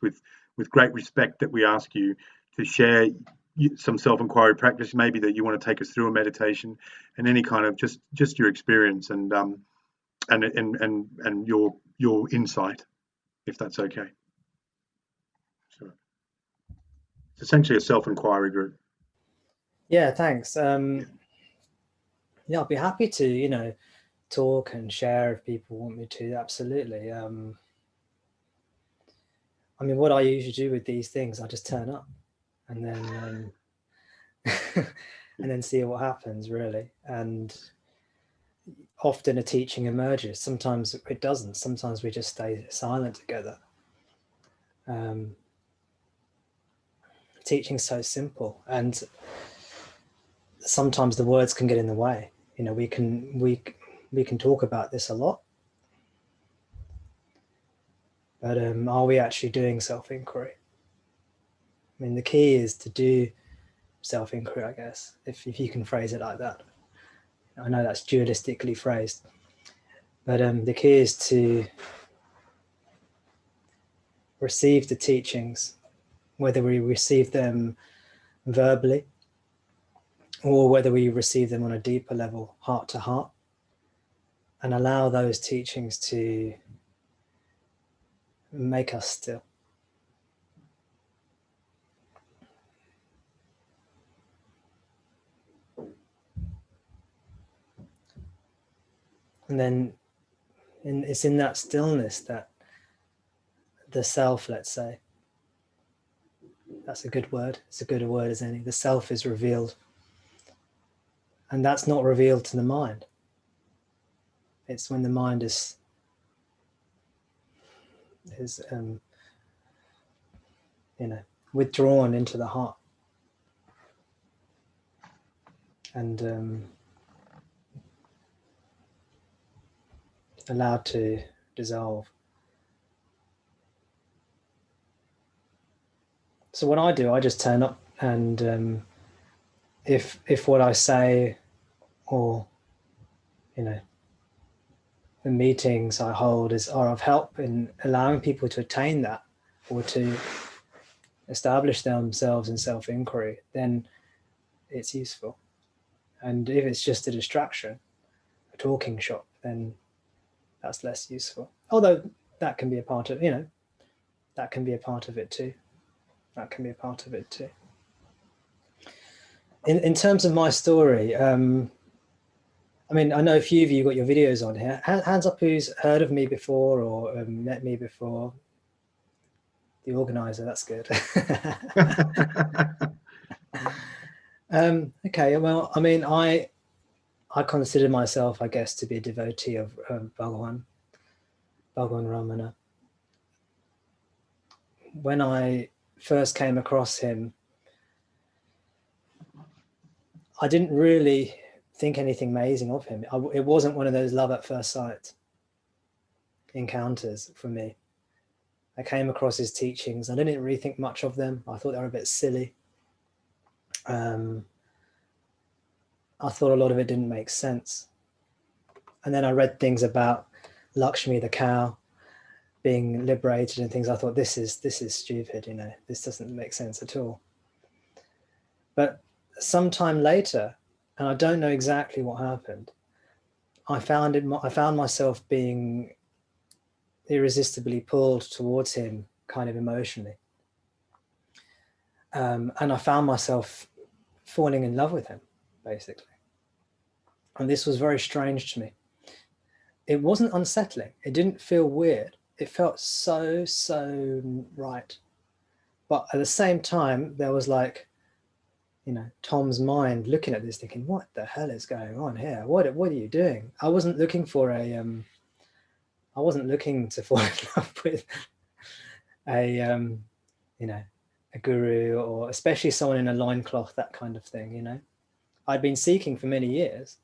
with great respect that we ask you to share some self-inquiry practice, maybe that you want to take us through a meditation, and any kind of just your experience and your insight, if that's okay. So it's essentially a self-inquiry group. Yeah, thanks. Yeah, I'll be happy to, talk and share if people want me to. Absolutely. I mean, what I usually do with these things, I just turn up and then and then see what happens, really. And often a teaching emerges. Sometimes it doesn't. Sometimes we just stay silent together. Teaching's so simple, and sometimes the words can get in the way. We can talk about this a lot, but are we actually doing self-inquiry? I mean, the key is to do self-inquiry, I guess, if you can phrase it like that. I know that's dualistically phrased, but the key is to receive the teachings, whether we receive them verbally or whether we receive them on a deeper level, heart to heart, and allow those teachings to make us still. And then it's in that stillness that the self, let's say, that's a good word, it's a good word as any, the self is revealed. And that's not revealed to the mind. It's when the mind is withdrawn into the heart and allowed to dissolve. So what I do, I just turn up, and if what I say or the meetings I hold are of help in allowing people to attain that or to establish themselves in self-inquiry, then it's useful. And if it's just a distraction, a talking shop, then that's less useful. Although that can be a part of, that can be a part of it too. That can be a part of it too. In terms of my story, I mean, I know a few of you got your videos on here. Hands up who's heard of me before or met me before. The organizer, that's good. Okay, well, I mean, I consider myself, I guess, to be a devotee of Bhagavan Ramana. When I first came across him, I didn't really think anything amazing of him. It wasn't one of those love at first sight encounters for me. I came across his teachings. I didn't really think much of them. I thought they were a bit silly. I thought a lot of it didn't make sense. And then I read things about Lakshmi, the cow, being liberated and things. I thought, this is stupid, this doesn't make sense at all. But sometime later, and I don't know exactly what happened, I found myself being irresistibly pulled towards him, kind of emotionally. And I found myself falling in love with him, basically. And this was very strange to me. It wasn't unsettling. It didn't feel weird. It felt so right. But at the same time, there was like, Tom's mind looking at this thinking, what the hell is going on here? What are you doing? I wasn't looking for I wasn't looking to fall in love with a guru, or especially someone in a loincloth, that kind of thing, I'd been seeking for many years.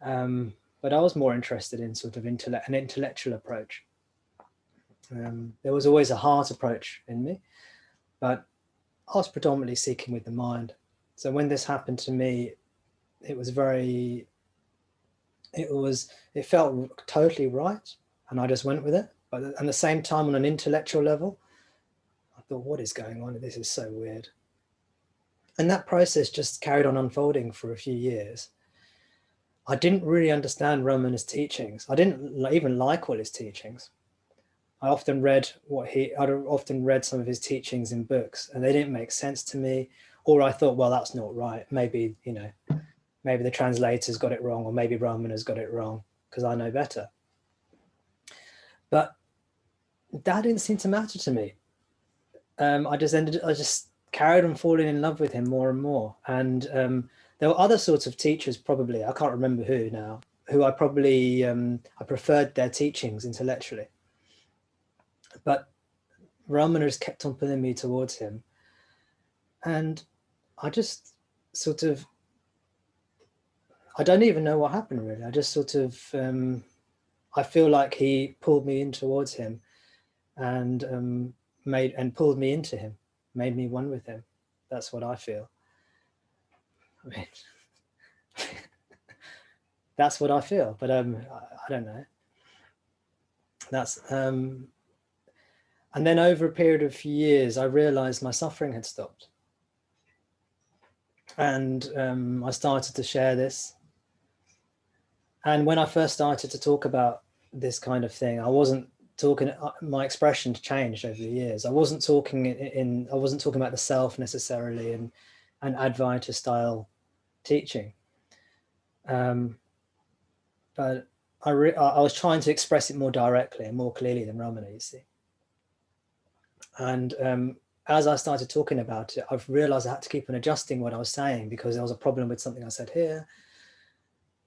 But I was more interested in sort of an intellectual approach. There was always a heart approach in me, but I was predominantly seeking with the mind. So when this happened to me, it felt totally right, and I just went with it. But at the same time, on an intellectual level, thought, what is going on? This is so weird. And that process just carried on unfolding for a few years. I didn't really understand Ramana's teachings. I didn't even like all his teachings. I'd often read some of his teachings in books, and they didn't make sense to me. Or I thought, well, that's not right. Maybe, maybe the translators got it wrong, or maybe Ramana's got it wrong because I know better. But that didn't seem to matter to me. I just carried on falling in love with him more and more. And there were other sorts of teachers, probably, I can't remember who now, who I probably, I preferred their teachings intellectually. But Ramana has kept on pulling me towards him. And I just sort of, I don't even know what happened really. I just sort of, I feel like he pulled me in towards him and pulled me into him, made me one with him. That's what I feel. I mean, that's what I feel, but I don't know. That's and then over a period of years, I realized my suffering had stopped, and I started to share this. And when I first started to talk about this kind of thing, I wasn't talking. My expression changed over the years. I wasn't talking about the self necessarily and Advaita style teaching. But I was trying to express it more directly and more clearly than Ramana, you see. And as I started talking about it, I've realized I had to keep on adjusting what I was saying because there was a problem with something I said here,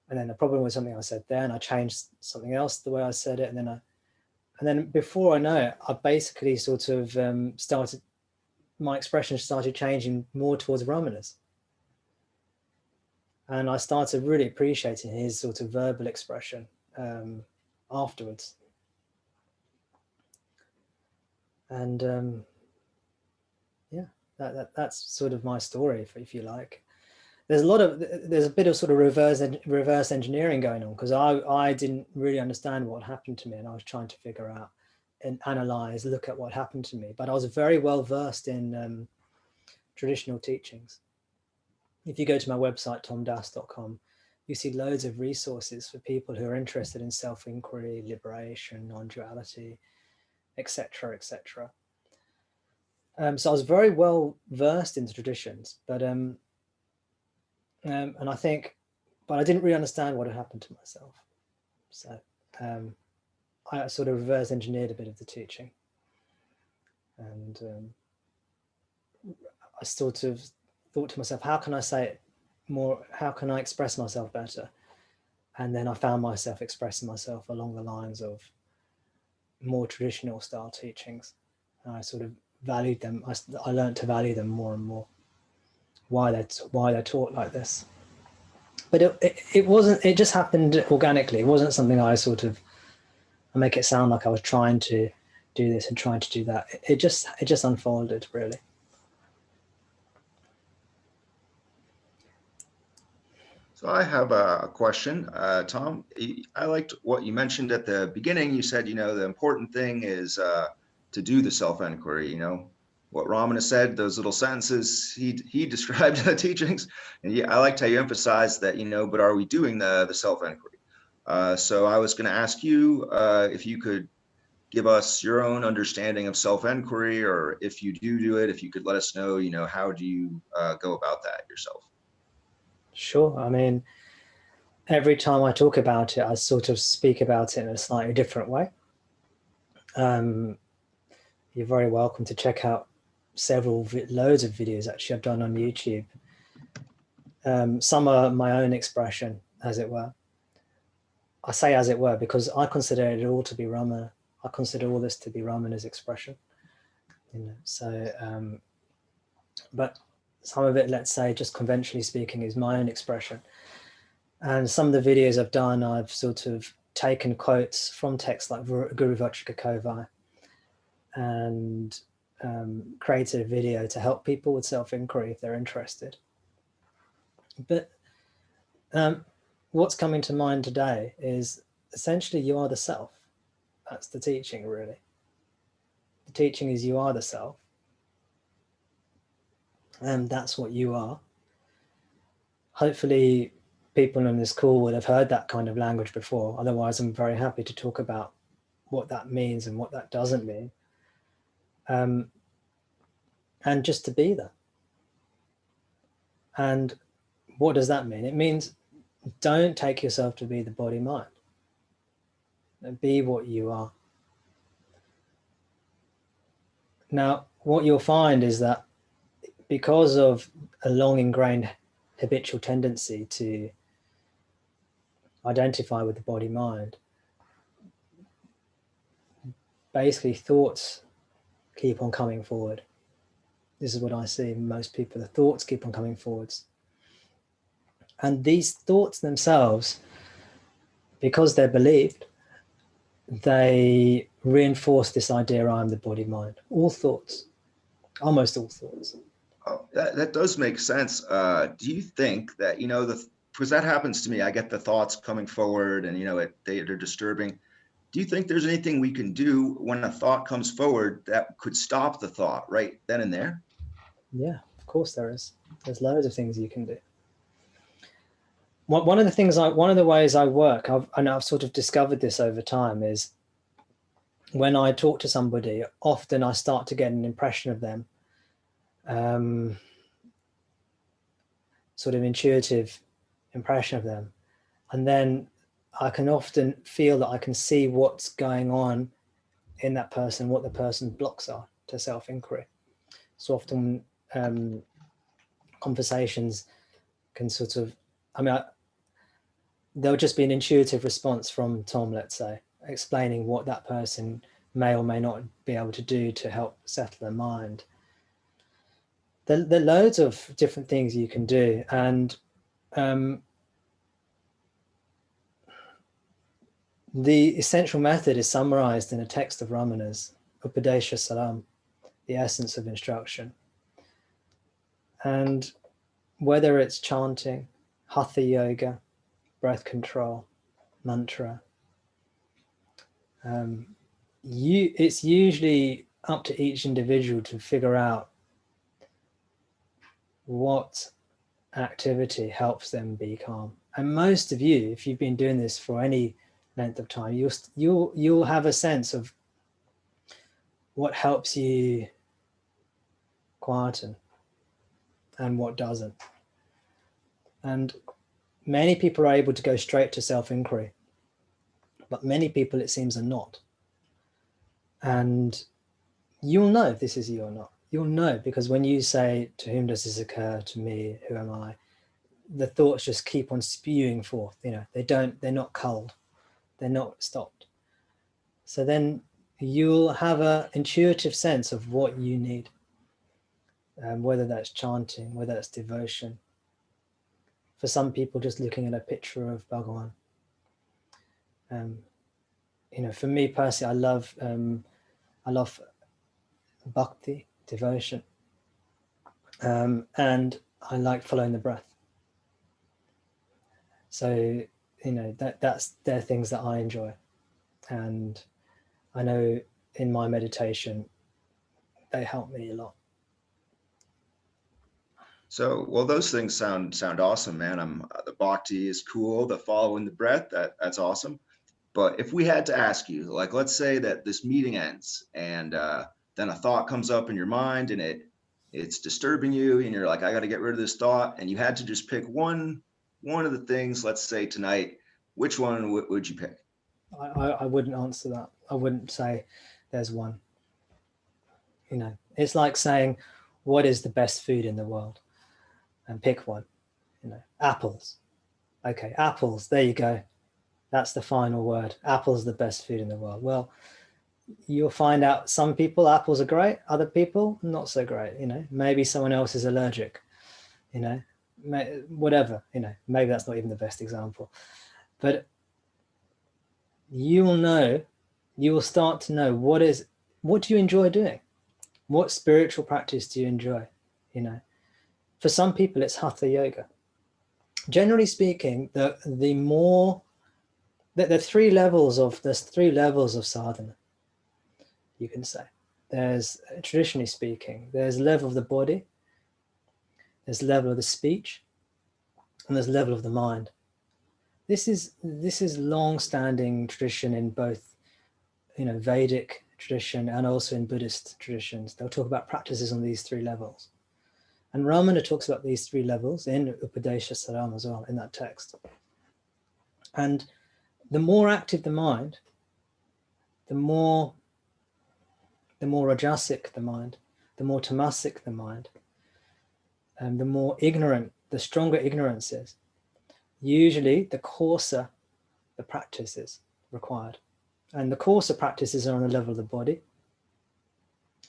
and then a problem with something I said there, and I changed something else the way I said it, and then before I know it, I basically sort of my expression started changing more towards Ramana's. And I started really appreciating his sort of verbal expression afterwards. And yeah, that's sort of my story, if you like. There's a bit of sort of reverse engineering going on because I didn't really understand what happened to me, and I was trying to figure out and analyze, look at what happened to me. But I was very well versed in traditional teachings. If you go to my website, tomdas.com, you see loads of resources for people who are interested in self-inquiry, liberation, non-duality, etc., etc. So I was very well versed in the traditions, but and I think, but I didn't really understand what had happened to myself. So I sort of reverse engineered a bit of the teaching, and I sort of thought to myself, how can I say it more? How can I express myself better? And then I found myself expressing myself along the lines of more traditional style teachings. And I sort of valued them. I learned to value them more and more. Why they're taught like this. But it wasn't. It just happened organically. It wasn't something I make it sound like I was trying to do this and trying to do that. It just unfolded really. So I have a question, Tom. I liked what you mentioned at the beginning. You said, the important thing is to do the self-inquiry. What Ramana said, those little sentences he described the teachings, and I liked how you emphasized that. But are we doing the self-inquiry? So I was going to ask you if you could give us your own understanding of self-inquiry, or if you do it, if you could let us know, how do you go about that yourself? Sure. I mean, every time I talk about it, I sort of speak about it in a slightly different way. You're very welcome to check out loads of videos actually I've done on YouTube. Some are my own expression, as it were. I say as it were because I consider it all to be Ramana. I consider all this to be Ramana's expression. But some of it, let's say, just conventionally speaking, is my own expression. And some of the videos I've done, I've sort of taken quotes from texts like Guru Vajrakovai and created a video to help people with self-inquiry if they're interested. But what's coming to mind today is essentially you are the self. That's the teaching, really. The teaching is you are the self. and that's what you are. Hopefully people on this call would have heard that kind of language before. Otherwise, I'm very happy to talk about what that means and what that doesn't mean. And just to be there. And what does that mean? It means don't take yourself to be the body mind. Be what you are. Now, what you'll find is that because of a long ingrained habitual tendency to identify with the body mind, basically thoughts keep on coming forward. This is what I see in most people. The thoughts keep on coming forwards. And these thoughts themselves, because they're believed, they reinforce this idea I'm the body mind. All thoughts, almost all thoughts. Oh, that does make sense. Do you think that, because that happens to me, I get the thoughts coming forward and, they're disturbing. Do you think there's anything we can do when a thought comes forward that could stop the thought right then and there? Yeah, of course there is. There's loads of things you can do. One of the ways I work, I've sort of discovered this over time, is when I talk to somebody, often I start to get an impression of them, sort of intuitive impression of them. And then I can often feel that I can see what's going on in that person, what the person's blocks are to self-inquiry. So often conversations can sort of, there'll just be an intuitive response from Tom, let's say, explaining what that person may or may not be able to do to help settle their mind. There are loads of different things you can do. And the essential method is summarized in a text of Ramana's, Upadesha Salam, the essence of instruction. And whether it's chanting, hatha yoga, breath control, mantra, it's usually up to each individual to figure out what activity helps them be calm. And most of you, if you've been doing this for any length of time, you'll have a sense of what helps you quieten and what doesn't. And many people are able to go straight to self-inquiry, but many people, it seems, are not. And you'll know if this is you or not. You'll know, because when you say, to whom does this occur? To me, who am I? The thoughts just keep on spewing forth. They're not culled. They're not stopped. So then you'll have an intuitive sense of what you need, whether that's chanting, whether that's devotion. For some people, just looking at a picture of Bhagawan. For me personally, I love bhakti, devotion, and I like following the breath. So they're things that I enjoy, and I know in my meditation they help me a lot. So, well, those things sound awesome, man. The bhakti is cool. The following the breath, that's awesome. But if we had to ask you, like, let's say that this meeting ends and then a thought comes up in your mind and it's disturbing you and you're like, I got to get rid of this thought. And you had to just pick one of the things, let's say tonight, which one would you pick? I wouldn't answer that. I wouldn't say there's one. It's like saying, what is the best food in the world? And pick one. Apples. Okay, apples, there you go. That's the final word. Apples are the best food in the world. Well, you'll find out some people, apples are great. Other people, not so great. Maybe someone else is allergic. Whatever. Maybe that's not even the best example. But you will start to know what do you enjoy doing? What spiritual practice do you enjoy? For some people, it's hatha yoga. Generally speaking, there's three levels of sadhana, you can say. There's, traditionally speaking, there's level of the body, there's the level of the speech, and there's the level of the mind. This is long-standing tradition in both, Vedic tradition and also in Buddhist traditions. They'll talk about practices on these three levels. And Ramana talks about these three levels in Upadesha Saram as well, in that text. And the more active the mind, the more rajasic the mind, the more tamasic the mind, and the more ignorant, the stronger ignorance is. Usually the coarser the practice is required. And the coarser practices are on the level of the body.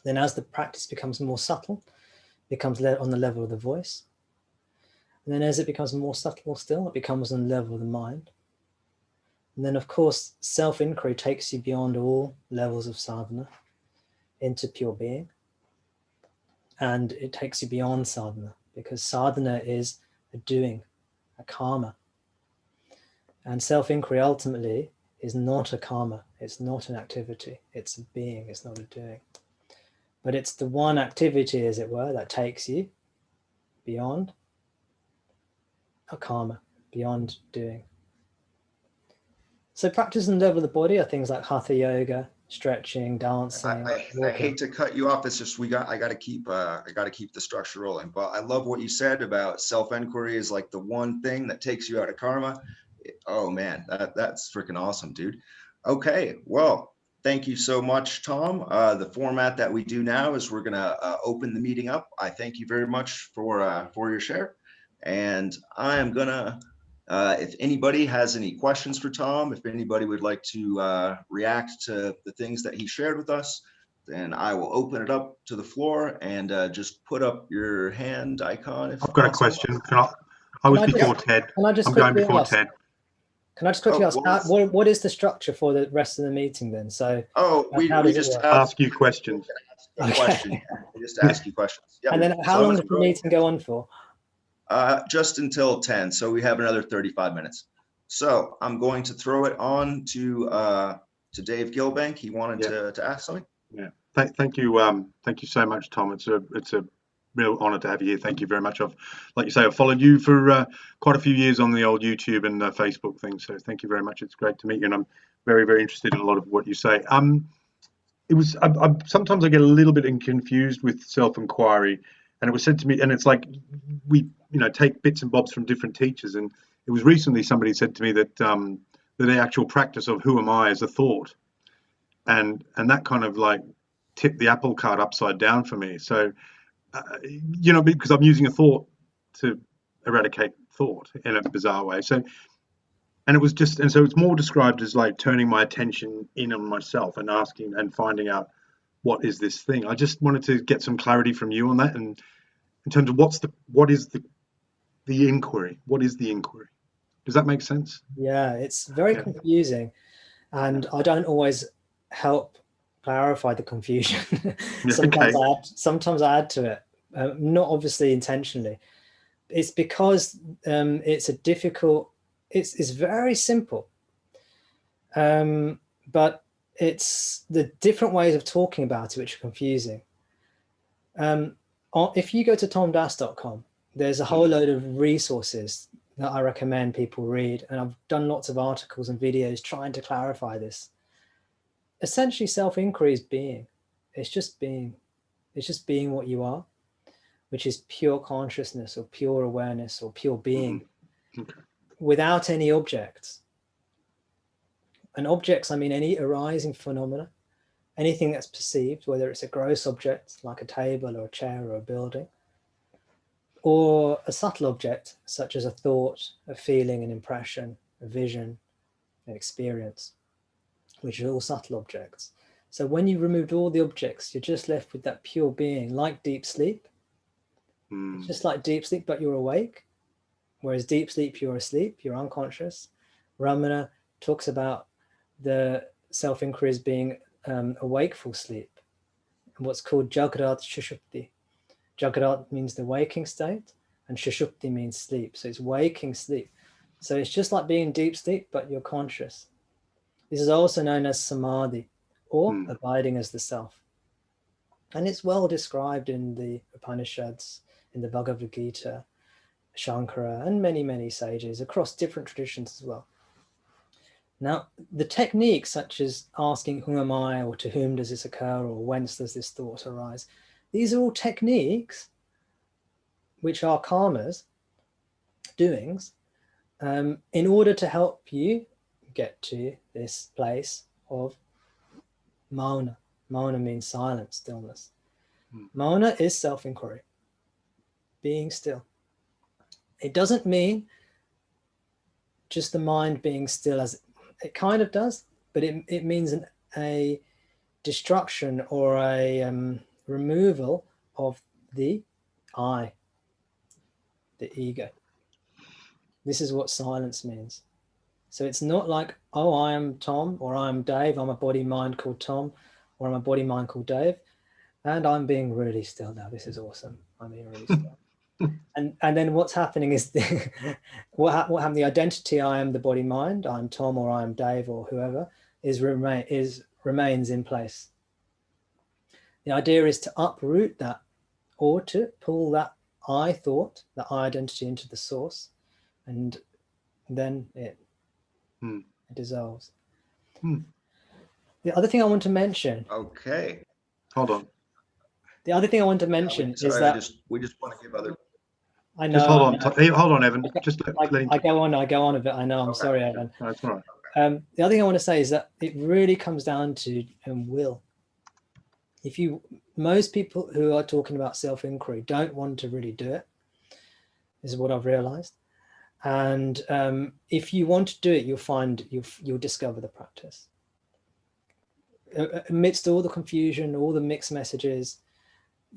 Then as the practice becomes more subtle, it becomes on the level of the voice. And then as it becomes more subtle still, it becomes on the level of the mind. And then of course, self-inquiry takes you beyond all levels of sadhana into pure being. And it takes you beyond sadhana, because sadhana is a doing, a karma. And self-inquiry ultimately is not a karma, it's not an activity, it's a being, it's not a doing. But it's the one activity, as it were, that takes you beyond a karma, beyond doing. So practice on the level of the body are things like hatha yoga, stretching, dancing. I hate to cut you off. It's just I got to keep the structure rolling. But I love what you said about self-inquiry is like the one thing that takes you out of karma. Oh man, that's freaking awesome, dude. Okay, well, thank you so much, Tom. The format that we do now is we're gonna open the meeting up. I thank you very much for your share, and I am gonna. If anybody has any questions for Tom, if anybody would like to react to the things that he shared with us, then I will open it up to the floor and just put up your hand icon. If I've got a question. I was before Ted. I'm going before Ted. Can I just quickly ask, what is the structure for the rest of the meeting then? So, we just ask you questions. Okay. We just ask you questions. Yep. And then how long does the meeting go on for? Just until 10, so we have another 35 minutes. So I'm going to throw it on to Dave Gilbank. He wanted to ask something. Yeah, thank you so much, Tom. It's a real honor to have you here. Thank you very much. Like you say, I've followed you for quite a few years on the old YouTube and Facebook thing. So thank you very much. It's great to meet you, and I'm very, very interested in a lot of what you say. Sometimes I get a little bit confused with self-inquiry, and it was said to me, and it's like we take bits and bobs from different teachers, and it was recently somebody said to me that the actual practice of who am I is a thought, and that kind of like tipped the apple cart upside down for me. So because I'm using a thought to eradicate thought in a bizarre way. So it's more described as like turning my attention in on myself and asking and finding out what is this thing. I just wanted to get some clarity from you on that, and in terms of what is the inquiry? What is the inquiry? Does that make sense? Yeah, it's very confusing, and I don't always help clarify the confusion. Sometimes I add to it, not obviously intentionally. It's because it's it's very simple, but it's the different ways of talking about it which are confusing. If you go to tomdas.com, there's a whole load of resources that I recommend people read, and I've done lots of articles and videos trying to clarify this. Essentially, self-inquiry is being. It's just being. It's just being what you are, which is pure consciousness or pure awareness or pure being, without any objects. And objects, I mean any arising phenomena, anything that's perceived, whether it's a gross object like a table or a chair or a building, or a subtle object such as a thought, a feeling, an impression, a vision, an experience, which are all subtle objects. So when you removed all the objects, you're just left with that pure being, like deep sleep. It's just like deep sleep, but you're awake. Whereas deep sleep, you're asleep, you're unconscious. Ramana talks about the self-inquiry as being a wakeful sleep, and what's called Jagrat Shushupti. Jagrat means the waking state, and Shushupti means sleep. So it's waking sleep. So it's just like being in deep sleep, but you're conscious. This is also known as samadhi, or abiding as the self. And it's well described in the Upanishads, in the Bhagavad Gita, Shankara, and many, many sages across different traditions as well. Now, the techniques such as asking, who am I, or to whom does this occur, or whence does this thought arise? These are all techniques which are karmas, doings, in order to help you get to this place of mauna. Mauna means silence, stillness. Mauna is self-inquiry, being still. It doesn't mean just the mind being still, as it kind of does, but it means a destruction or a removal of the I, the ego. This is what silence means. So it's not like, oh, I am Tom, or I am Dave, I'm a body mind called Tom, or I'm a body mind called Dave, and I'm being really still now. This is awesome. I'm being really still. And then what's happening is what happened? The identity, I am the body mind, I'm Tom, or I am Dave, or whoever, remains in place. The idea is to uproot that, or to pull that I thought, that I identity, into the source, and then it dissolves. The other thing I want to mention. Okay. Hold on. The other thing I want to mention is that we just want to give other. I know. Just hold on. Hey, hold on, Evan. Just I go on a bit. I know. I'm sorry, Evan. No, that's all right. The other thing I want to say is that it really comes down to will. Most people who are talking about self-inquiry don't want to really do it. This is what I've realized. And if you want to do it, you'll discover the practice. Amidst all the confusion, all the mixed messages,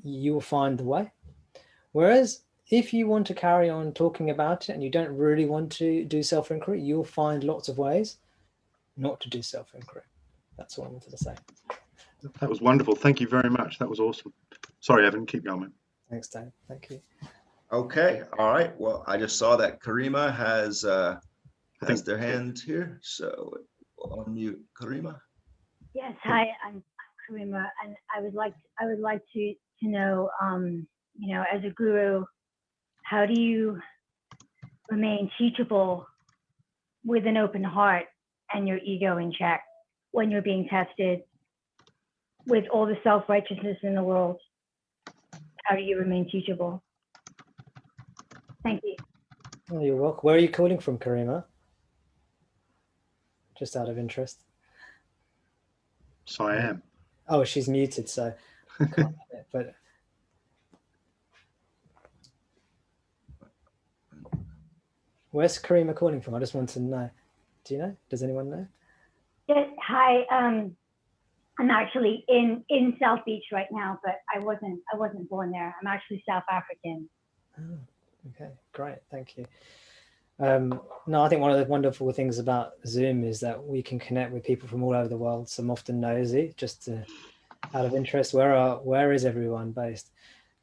you will find the way. Whereas if you want to carry on talking about it and you don't really want to do self-inquiry, you'll find lots of ways not to do self-inquiry. That's what I wanted to say. That was wonderful. Thank you very much. That was awesome. Sorry, Evan. Keep going, man. Thanks, Dave. Thank you. Okay. All right. Well, I just saw that Karima has their hand here. So we'll unmute Karima. Yes. Hi, I'm Karima, and I would like to know, as a guru, how do you remain teachable with an open heart and your ego in check when you're being tested with all the self-righteousness in the world? How do you remain teachable? Thank you. Oh, you're welcome. Where are you calling from, Karima? Just out of interest. So I am. Oh, she's muted, so I can't, but where's Karima calling from? I just want to know. Do you know? Does anyone know? Yes. Hi. I'm actually in South Beach right now, but I wasn't born there. I'm actually South African. Oh, okay, great, thank you. No, I think one of the wonderful things about Zoom is that we can connect with people from all over the world. So I'm often nosy, just out of interest, where is everyone based?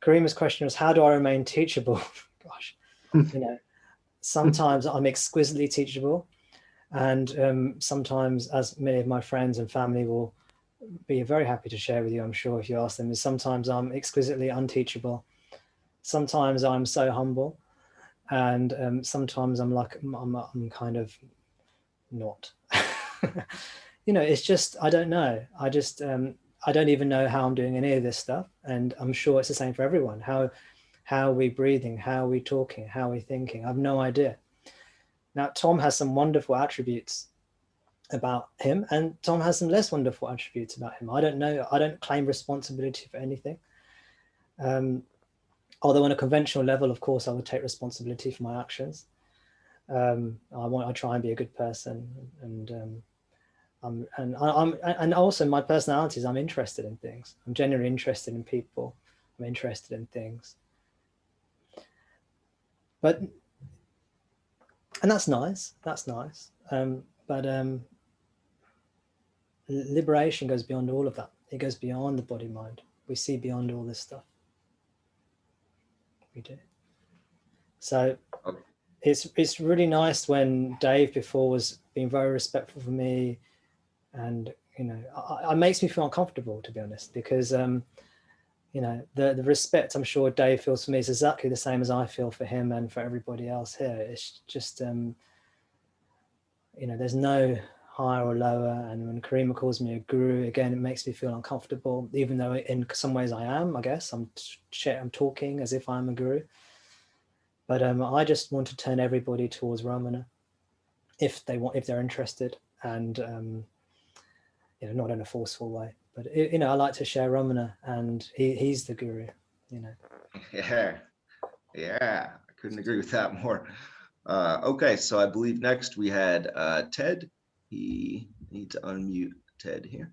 Karima's question was, how do I remain teachable? Gosh, sometimes I'm exquisitely teachable, and sometimes, as many of my friends and family will be very happy to share with you, I'm sure, if you ask them, is sometimes I'm exquisitely unteachable. Sometimes I'm so humble, and sometimes I'm kind of not. It's just, I don't know. I don't even know how I'm doing any of this stuff, and I'm sure it's the same for everyone. How are we breathing? How are we talking? How are we thinking? I have no idea. Now, Tom has some wonderful attributes about him, and Tom has some less wonderful attributes about him. I don't know. I don't claim responsibility for anything. Although on a conventional level, of course, I would take responsibility for my actions. I try and be a good person, and also my personality is I'm interested in things. I'm genuinely interested in people. I'm interested in things. And that's nice. That's nice. But liberation goes beyond all of that. It goes beyond the body mind. We see beyond all this stuff. We do. So it's really nice when Dave before was being very respectful for me, and it makes me feel uncomfortable, to be honest, because you know, the respect I'm sure Dave feels for me is exactly the same as I feel for him and for everybody else here. It's just, you know, there's no higher or lower. And when Karima calls me a guru, again, it makes me feel uncomfortable, even though in some ways I am, I guess. I'm talking as if I'm a guru. But I just want to turn everybody towards Ramana if they're interested, and you know, not in a forceful way. But you know, I like to share Ramana, and he's the guru. You know. Yeah, I couldn't agree with that more. Okay, so I believe next we had Ted. He needs to unmute Ted here.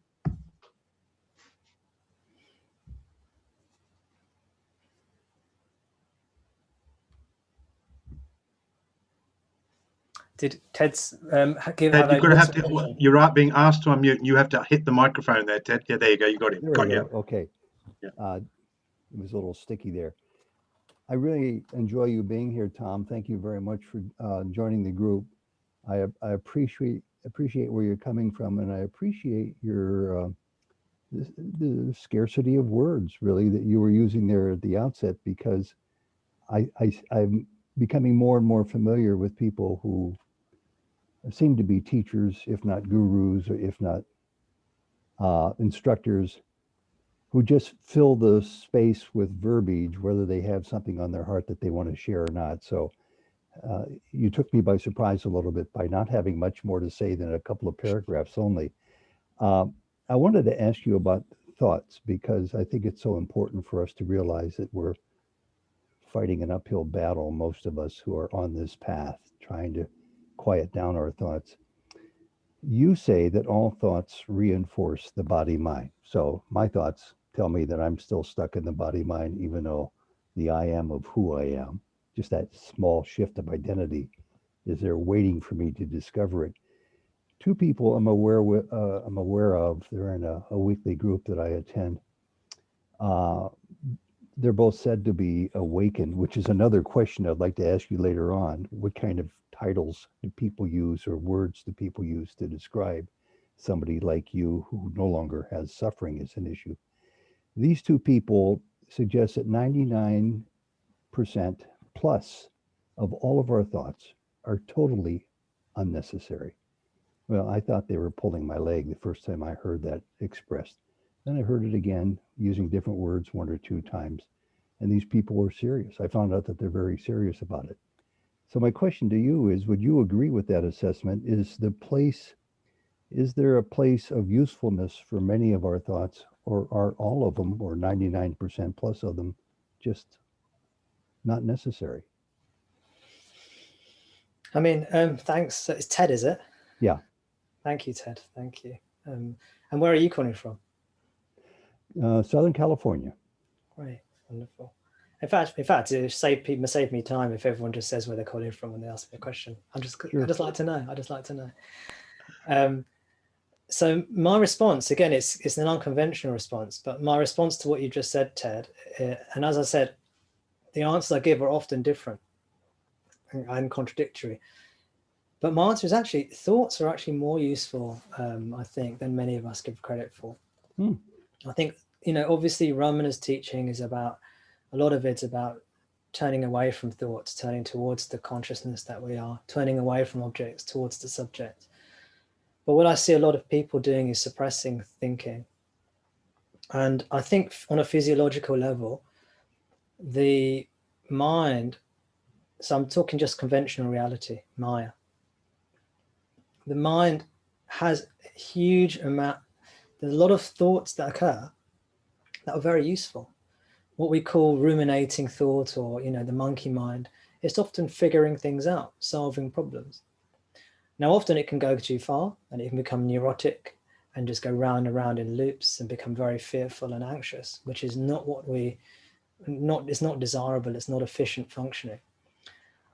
Did Ted's Ted, you're being asked to unmute, and you have to hit the microphone there, Ted. Yeah, there you go. You got it. There we go. You. Okay. Yeah. It was a little sticky there. I really enjoy you being here, Tom. Thank you very much for joining the group. I appreciate where you're coming from, and I appreciate your the scarcity of words, really, that you were using there at the outset, because I'm becoming more and more familiar with people who seem to be teachers, if not gurus, or if not instructors, who just fill the space with verbiage, whether they have something on their heart that they want to share or not. So you took me by surprise a little bit by not having much more to say than a couple of paragraphs only. I wanted to ask you about thoughts, because I think it's so important for us to realize that we're fighting an uphill battle, most of us who are on this path, trying to quiet down our thoughts. You say that all thoughts reinforce the body-mind. So my thoughts tell me that I'm still stuck in the body-mind, even though the I am of who I am, just that small shift of identity, is there waiting for me to discover it. Two people I'm aware of, they're in a weekly group that I attend. They're both said to be awakened, which is another question I'd like to ask you later on. What kind of titles do people use, or words do people use to describe somebody like you who no longer has suffering as an issue? These two people suggest that 99% plus of all of our thoughts are totally unnecessary. Well, I thought they were pulling my leg the first time I heard that expressed. Then I heard it again using different words 1 or 2 times. And these people were serious. I found out that they're very serious about it. So my question to you is, would you agree with that assessment? Is there a place of usefulness for many of our thoughts, or are all of them, or 99% plus of them, just not necessary? I mean, thanks. It's Ted, is it? Yeah. Thank you, Ted. Thank you. And where are you calling from? Southern California. Great, wonderful. In fact, it save me time if everyone just says where they're calling from when they ask me a question. I just like to know. So my response, again, it's an unconventional response, but my response to what you just said, Ted, and as I said, the answers I give are often different and contradictory. But my answer is actually, thoughts are actually more useful, I think, than many of us give credit for. I think, you know, obviously Ramana's teaching is about, a lot of it's about turning away from thoughts, turning towards the consciousness that we are, turning away from objects towards the subject. But what I see a lot of people doing is suppressing thinking. And I think on a physiological level, the mind, so I'm talking just conventional reality, Maya, the mind has a huge amount, there's a lot of thoughts that occur that are very useful. What we call ruminating thought, or, you know, the monkey mind, it's often figuring things out, solving problems. Now, often it can go too far and it can become neurotic and just go round and round in loops and become very fearful and anxious, which is not what it's not desirable, it's not efficient functioning.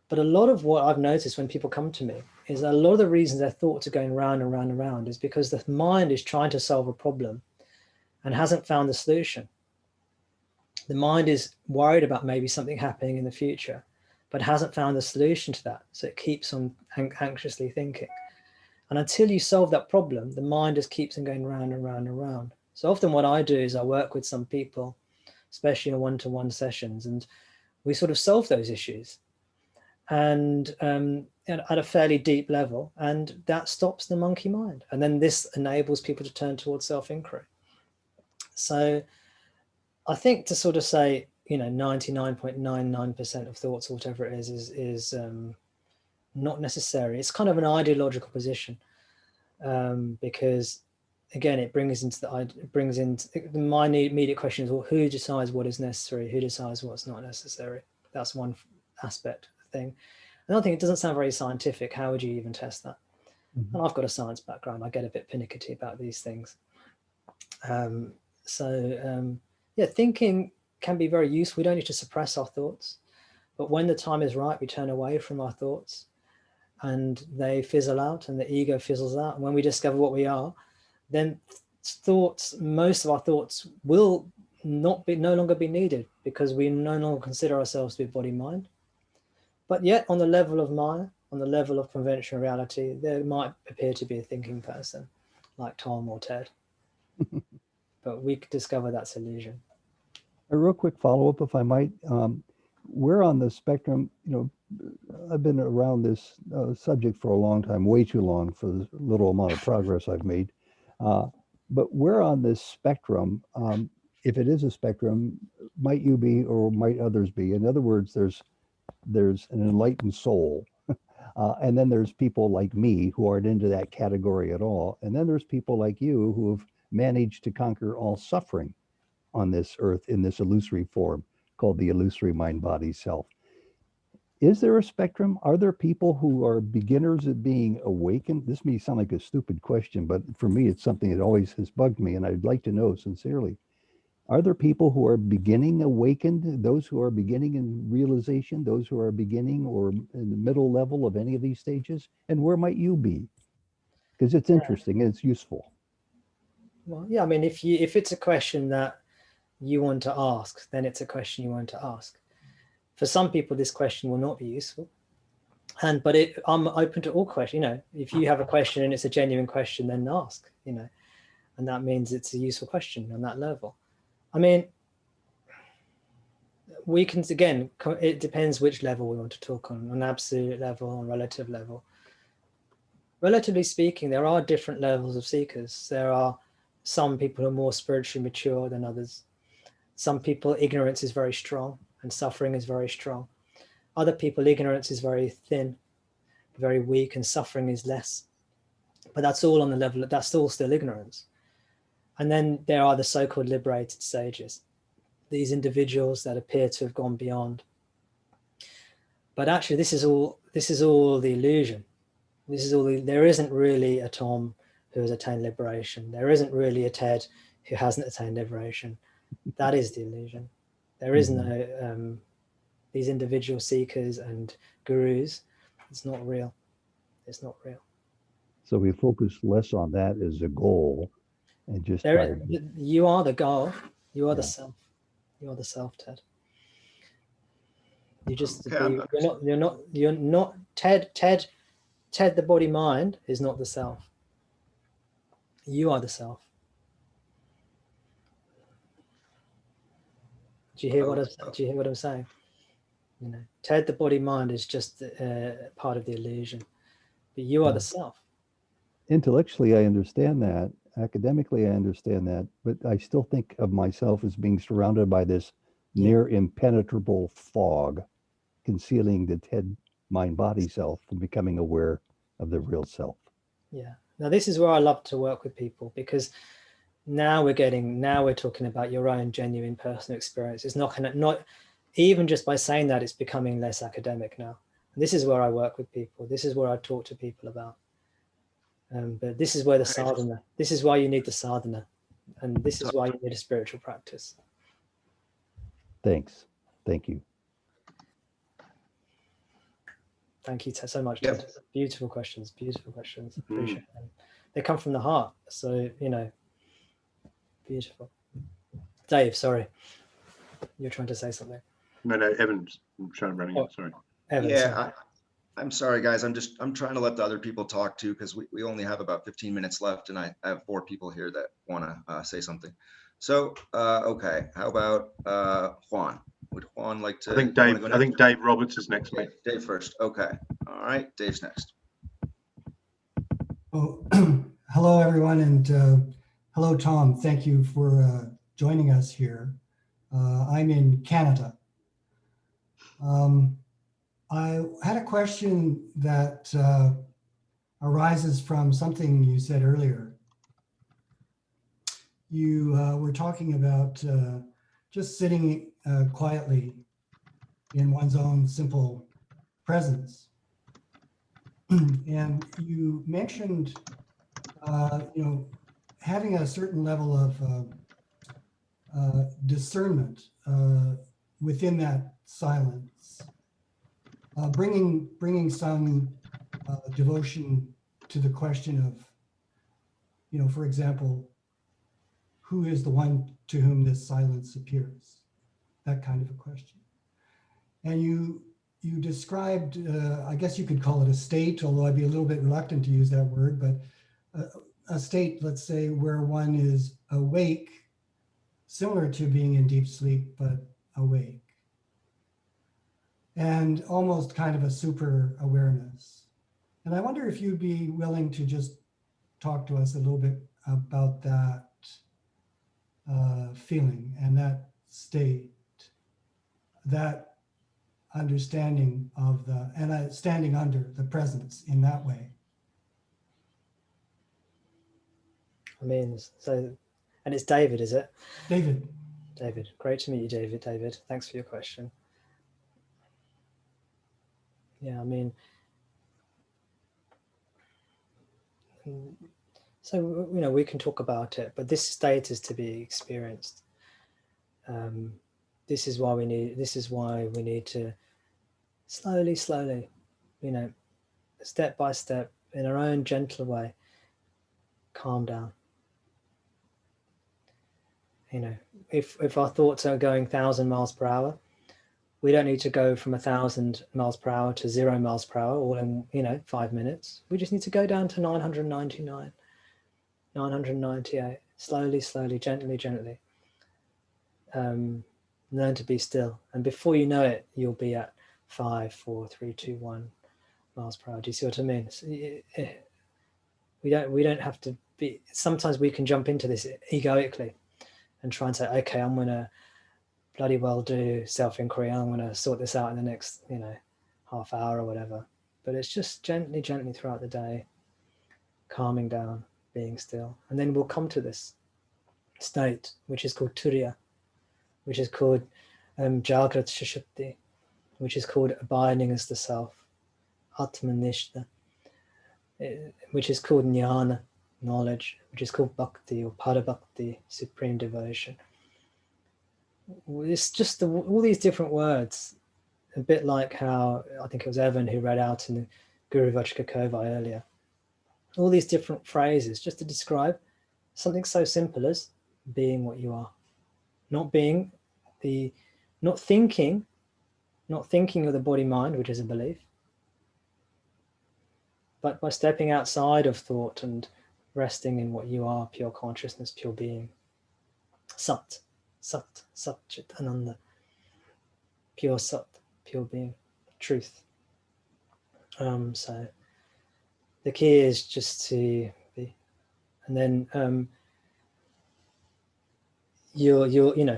But a lot of what I've noticed when people come to me is a lot of the reasons their thoughts are going round and round and round is because the mind is trying to solve a problem and hasn't found the solution. The mind is worried about maybe something happening in the future, but hasn't found the solution to that. So it keeps on anxiously thinking. And until you solve that problem, the mind just keeps on going round and round and round. So often what I do is I work with some people especially in one-to-one sessions, and we sort of solve those issues and at a fairly deep level, and that stops the monkey mind, and then this enables people to turn towards self-inquiry. So I think to sort of say, you know, 99.99% of thoughts or whatever it is not necessary. It's kind of an ideological position, because again, it brings into my immediate question is, well, who decides what is necessary? Who decides what's not necessary? That's one aspect of the thing. Another thing, it doesn't sound very scientific. How would you even test that? Mhm. And I've got a science background. I get a bit pernickety about these things. Yeah, thinking can be very useful. We don't need to suppress our thoughts, but when the time is right, we turn away from our thoughts and they fizzle out and the ego fizzles out. And when we discover what we are, then most of our thoughts will no longer be needed, because we no longer consider ourselves to be body mind. But yet on the level of Maya, on the level of conventional reality, there might appear to be a thinking person like Tom or Ted. But we could discover that's illusion. A real quick follow-up, if I might. Where on the spectrum, you know, I've been around this subject for a long time, way too long for the little amount of progress I've made. But where on this spectrum, if it is a spectrum, might you be or might others be? In other words, there's an enlightened soul. And then there's people like me who aren't into that category at all. And then there's people like you who have managed to conquer all suffering on this earth in this illusory form called the illusory mind body self. Is there a spectrum? Are there people who are beginners at being awakened? This may sound like a stupid question, but for me, it's something that always has bugged me, and I'd like to know sincerely. Are there people who are beginning awakened, those who are beginning in realization, those who are beginning or in the middle level of any of these stages? And where might you be? Because it's interesting and it's useful. Well, yeah, I mean, if it's a question that you want to ask, then it's a question you want to ask. For some people, this question will not be useful. But I'm open to all questions. You know, if you have a question and it's a genuine question, then ask, you know, and that means it's a useful question on that level. I mean, we can, again, it depends which level we want to talk on absolute level, on relative level. Relatively speaking, there are different levels of seekers. There are some people who are more spiritually mature than others. Some people, ignorance is very strong and suffering is very strong. Other people, ignorance is very thin, very weak, and suffering is less. But that's all on the level, that's all still ignorance. And then there are the so-called liberated sages, these individuals that appear to have gone beyond. But actually, this is all the illusion. There isn't really a Tom who has attained liberation. There isn't really a Ted who hasn't attained liberation. That is the illusion. There is no these individual seekers and gurus. It's not real. It's not real. So we focus less on that as a goal and just try. You are the goal. You are the self. You are the self, Ted. You just you're not Ted. Ted, the body mind, is not the self. You are the self. Do you hear what I'm saying? You know, Ted, the body mind, is just part of the illusion, but you are the self. Intellectually, I understand that. Academically, I understand that, but I still think of myself as being surrounded by this near impenetrable fog, concealing the Ted mind body self from becoming aware of the real self. Yeah. Now, this is where I love to work with people, because now we're talking about your own genuine personal experience. It's not even just by saying that, it's becoming less academic now. And this is where I work with people. This is where I talk to people about. But this is where the sadhana, this is why you need the sadhana. And this is why you need a spiritual practice. Thanks. Thank you. Thank you so much. Ted. Beautiful questions. Beautiful questions. Appreciate them. They come from the heart. So, you know, beautiful. Dave, sorry. You're trying to say something. No, Evan's running it. Sorry. Evan, yeah, I'm sorry, guys. I'm trying to let the other people talk too, because we only have about 15 minutes left, and I have 4 people here that want to say something. So, okay, how about Juan? Would Juan like to? I think you wanna Dave. go I next? think Dave Roberts is next, mate. Dave first. Okay. All right. Dave's next. Oh, hello, everyone, and hello, Tom. Thank you for joining us here. I'm in Canada. I had a question that arises from something you said earlier. You were talking about just sitting quietly in one's own simple presence. And you mentioned, having a certain level of discernment within that silence, bringing some devotion to the question of, for example, who is the one to whom this silence appears? That kind of a question. And you described, I guess you could call it a state, although I'd be a little bit reluctant to use that word, but a state, let's say, where one is awake, similar to being in deep sleep, but awake. And almost kind of a super awareness. And I wonder if you'd be willing to just talk to us a little bit about that feeling and that state, that understanding of and standing under the presence in that way. I mean, so, and it's David, is it? David. David, great to meet you, David. David, thanks for your question. Yeah, I mean, so, we can talk about it, but this state is to be experienced. This is why we need to slowly, step by step, in our own gentle way, calm down. If our thoughts are going 1,000 miles per hour, we don't need to go from 1,000 miles per hour to 0 miles per hour all in 5 minutes. We just need to go down to 999, 998, slowly, gently. Learn to be still, and before you know it, you'll be at 5, 4, 3, 2, 1 miles per hour. Do you see what I mean? We don't have to be. Sometimes we can jump into this egoically and try and say, okay, I'm gonna bloody well do self-inquiry. I'm gonna sort this out in the next half hour or whatever. But it's just gently throughout the day, calming down, being still, and then we'll come to this state which is called turiya, which is called Jagrat Sushupti, which is called abiding as the self, Atmanishta, which is called jnana, knowledge, which is called bhakti or parabhakti, supreme devotion. It's just all these different words, a bit like how I think it was Evan who read out in the Guru Vachka Kovai earlier. All these different phrases just to describe something so simple as being what you are. Not thinking of the body-mind, which is a belief, but by stepping outside of thought and resting in what you are, pure consciousness, pure being. Sat, Chit, Ananda. Pure Sat, pure being, truth. So the key is just to be, and then you'll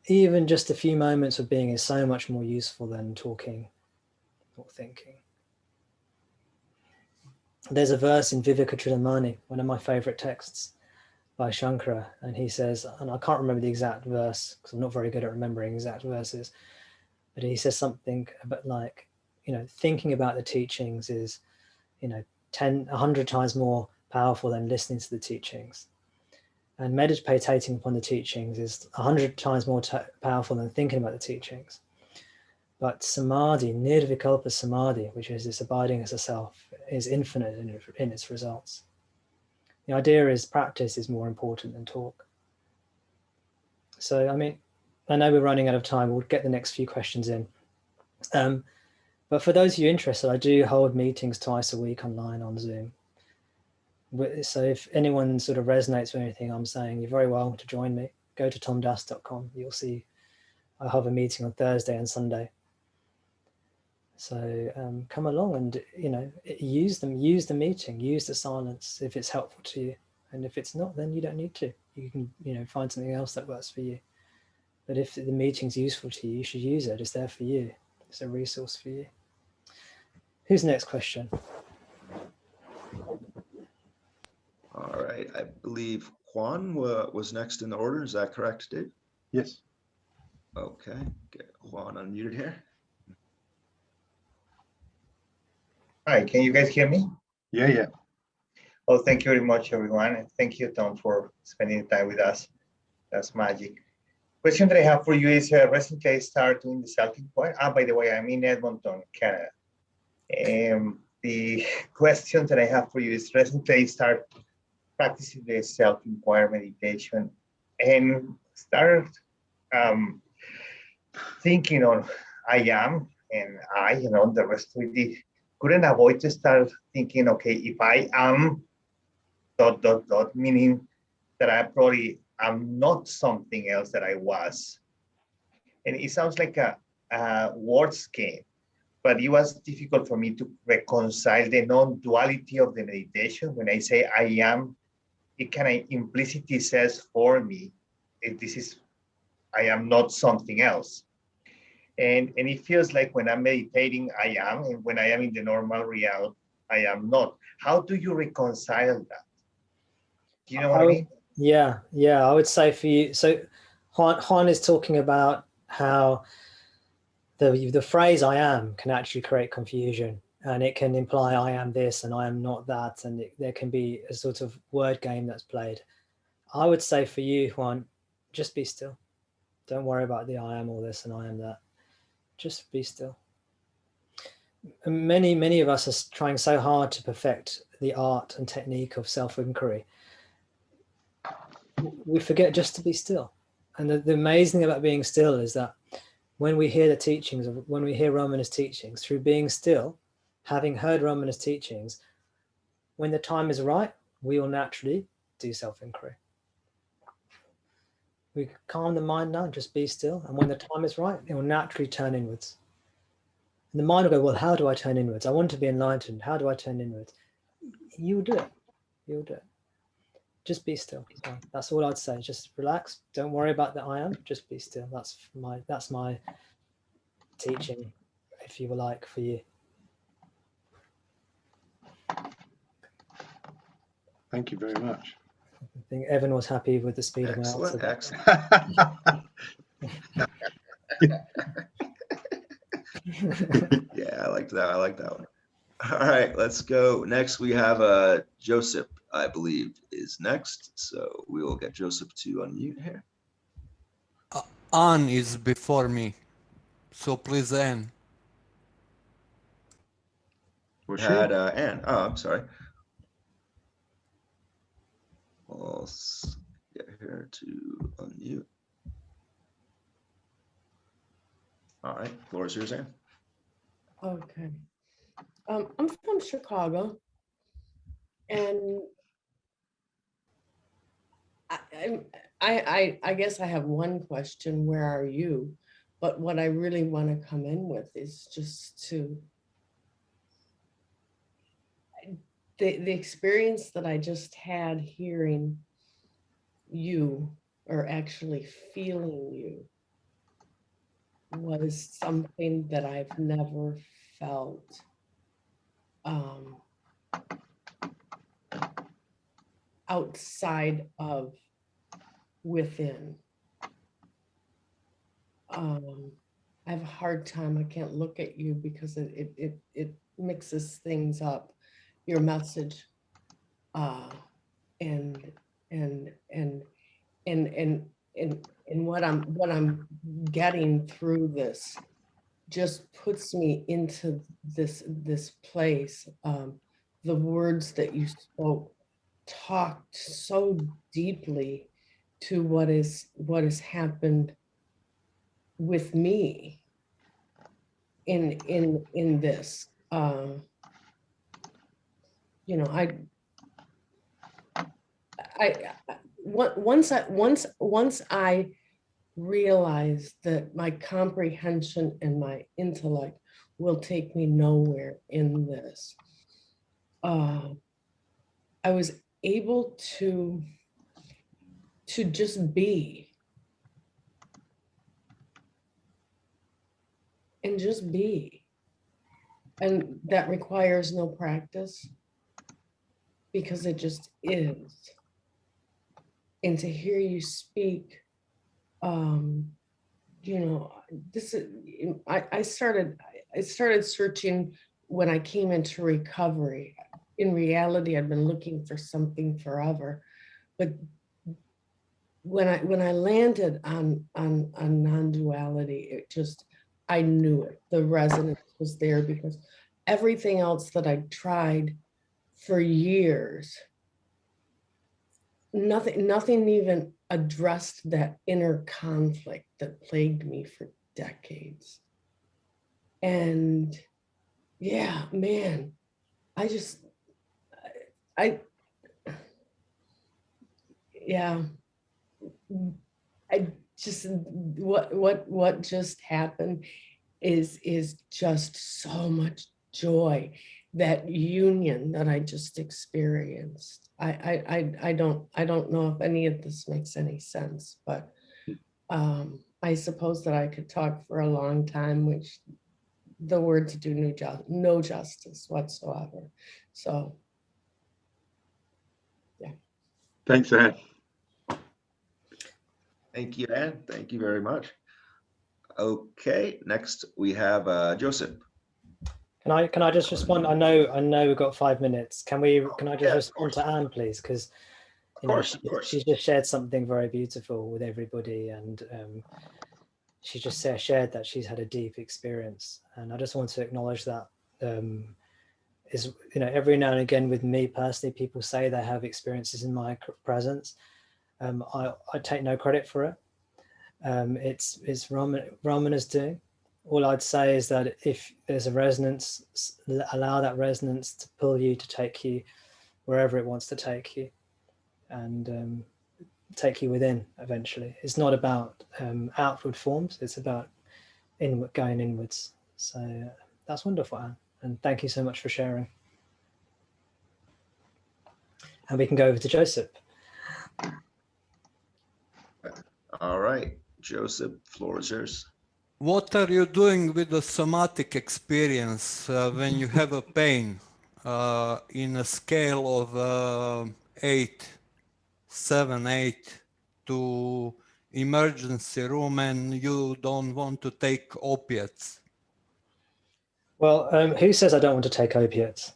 even just a few moments of being is so much more useful than talking or thinking. There's a verse in Vivekachudamani, one of my favorite texts by Shankara, and he says, and I can't remember the exact verse because I'm not very good at remembering exact verses, but he says something about like, thinking about the teachings is, 100 times more powerful than listening to the teachings. And meditating upon the teachings is 100 times more powerful than thinking about the teachings. But samadhi, nirvikalpa samadhi, which is this abiding as a self, is infinite in its results. The idea is practice is more important than talk. So, I know we're running out of time. We'll get the next few questions in. But for those of you interested, I do hold meetings twice a week online on Zoom. So if anyone sort of resonates with anything I'm saying, you're very welcome to join me. go to tomdas.com. You'll see I have a meeting on Thursday and Sunday. So come along and, you know, use them, use the meeting, use the silence if it's helpful to you. And if it's not, then you don't need to. You can, you know, find something else that works for you. But if the meeting's useful to you, you should use it. It's there for you. It's a resource for you. Who's next question? All right, I believe Juan was next in the order. Is that correct, Dave? Yes. Okay, get Juan unmuted here. Hi, can you guys hear me? Yeah. Oh, thank you very much, everyone. And thank you, Tom, for spending time with us. That's magic. Question that I have for you is recently I started doing the self-inquiry. By the way, I'm in Edmonton, Canada. The question that I have for you is recently I started practicing the self-inquiry meditation and started thinking on I am and I, you know, the rest of it. Couldn't avoid to start thinking, okay, if I am ... meaning that I probably am not something else that I was. And it sounds like a words game, but it was difficult for me to reconcile the non-duality of the meditation. When I say I am, it kind of implicitly says for me, I am not something else. And it feels like when I'm meditating, I am, and when I am in the normal realm, I am not. How do you reconcile that? Do you know what I mean? Yeah, I would say for you, so Han is talking about how the phrase I am can actually create confusion, and it can imply I am this and I am not that, and there can be a sort of word game that's played. I would say for you, Juan, just be still. Don't worry about the I am all this and I am that. Just be still. Many of us are trying so hard to perfect the art and technique of self-inquiry. We forget just to be still. And the amazing about being still is that when we hear the teachings, when we hear Ramana's teachings, through being still, having heard Ramana's teachings, when the time is right, we will naturally do self-inquiry. We calm the mind down, just be still. And when the time is right, it will naturally turn inwards. And the mind will go, well, how do I turn inwards? I want to be enlightened. How do I turn inwards? You'll do it. You'll do it. Just be still. So that's all I'd say. Just relax. Don't worry about the I am. Just be still. That's my teaching, if you were like, for you. Thank you very much. I think Evan was happy with the speed of my answer. Excellent. Yeah, I like that one. All right, let's go. Next, we have Joseph, I believe, is next. So we will get Joseph to unmute here. Anne is before me, so please Anne. Was Had Anne. Oh, I'm sorry. I'll get her to unmute. All right, floor is yours, Anne. Okay. I'm from Chicago, and I guess I have one question. Where are you? But what I really want to come in with is just to the experience that I just had hearing you, or actually feeling you, was something that I've never felt. Outside of within. I have a hard time. I can't look at you because it mixes things up. Your message, and what I'm getting through this just puts me into this place. The words that you spoke talked so deeply to what has happened with me in this. You know, I once I realized that my comprehension and my intellect will take me nowhere in this, I was able to just be, and just be. And that requires no practice, because it just is. And to hear you speak, you know, this is, I started searching when I came into recovery. In reality, I've been looking for something forever, but when I landed on non-duality, it just, I knew it. The resonance was there, because everything else that I tried for years, nothing even addressed that inner conflict that plagued me for decades. And yeah, man, I just, what just happened is just so much joy. That union that I just experienced. I don't know if any of this makes any sense, but I suppose that I could talk for a long time, which the words do no justice whatsoever. So yeah. Thanks, Anne. Thank you, Anne. Thank you very much. Okay, next we have Joseph. Can I just respond? I know we've got 5 minutes. Can I just respond to Anne, please? Because she just shared something very beautiful with everybody, and she just shared that she's had a deep experience, and I just want to acknowledge that. Is, you know, every now and again with me personally, people say they have experiences in my presence. I take no credit for it. It's Ramana's doing. All I'd say is that if there's a resonance, allow that resonance to pull you, to take you wherever it wants to take you, and take you within eventually. It's not about outward forms, it's about going inwards. So that's wonderful, Anne. And thank you so much for sharing. And we can go over to Joseph. All right, Joseph, floor is yours. What are you doing with the somatic experience when you have a pain in a scale of 7, 8 to emergency room, and you don't want to take opiates? Well, who says I don't want to take opiates?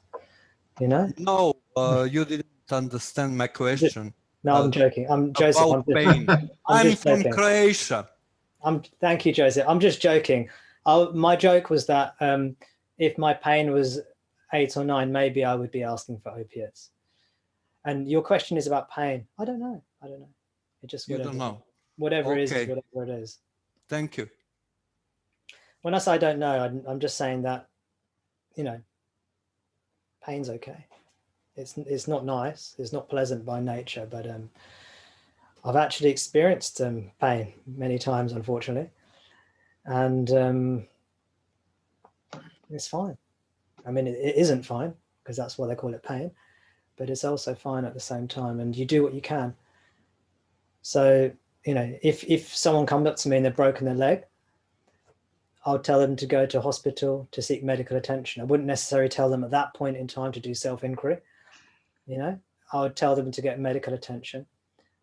You know? No, you didn't understand my question. No, I'm joking. I'm Joseph. About pain. I'm from joking. Croatia. Thank you, Joseph. I'm just joking. My joke was that if my pain was 8 or 9, maybe I would be asking for opiates. And your question is about pain. I don't know. It just, whatever. You don't know. Whatever Okay. it is, whatever it is. Thank you. When I say I don't know, I'm just saying that, you know, pain's okay. It's not nice. It's not pleasant by nature, but I've actually experienced pain many times, unfortunately, and it's fine. I mean, it isn't fine because that's why they call it pain, but it's also fine at the same time, and you do what you can. So, you know, if someone comes up to me and they've broken their leg, I'll tell them to go to hospital to seek medical attention. I wouldn't necessarily tell them at that point in time to do self-inquiry. You know, I would tell them to get medical attention.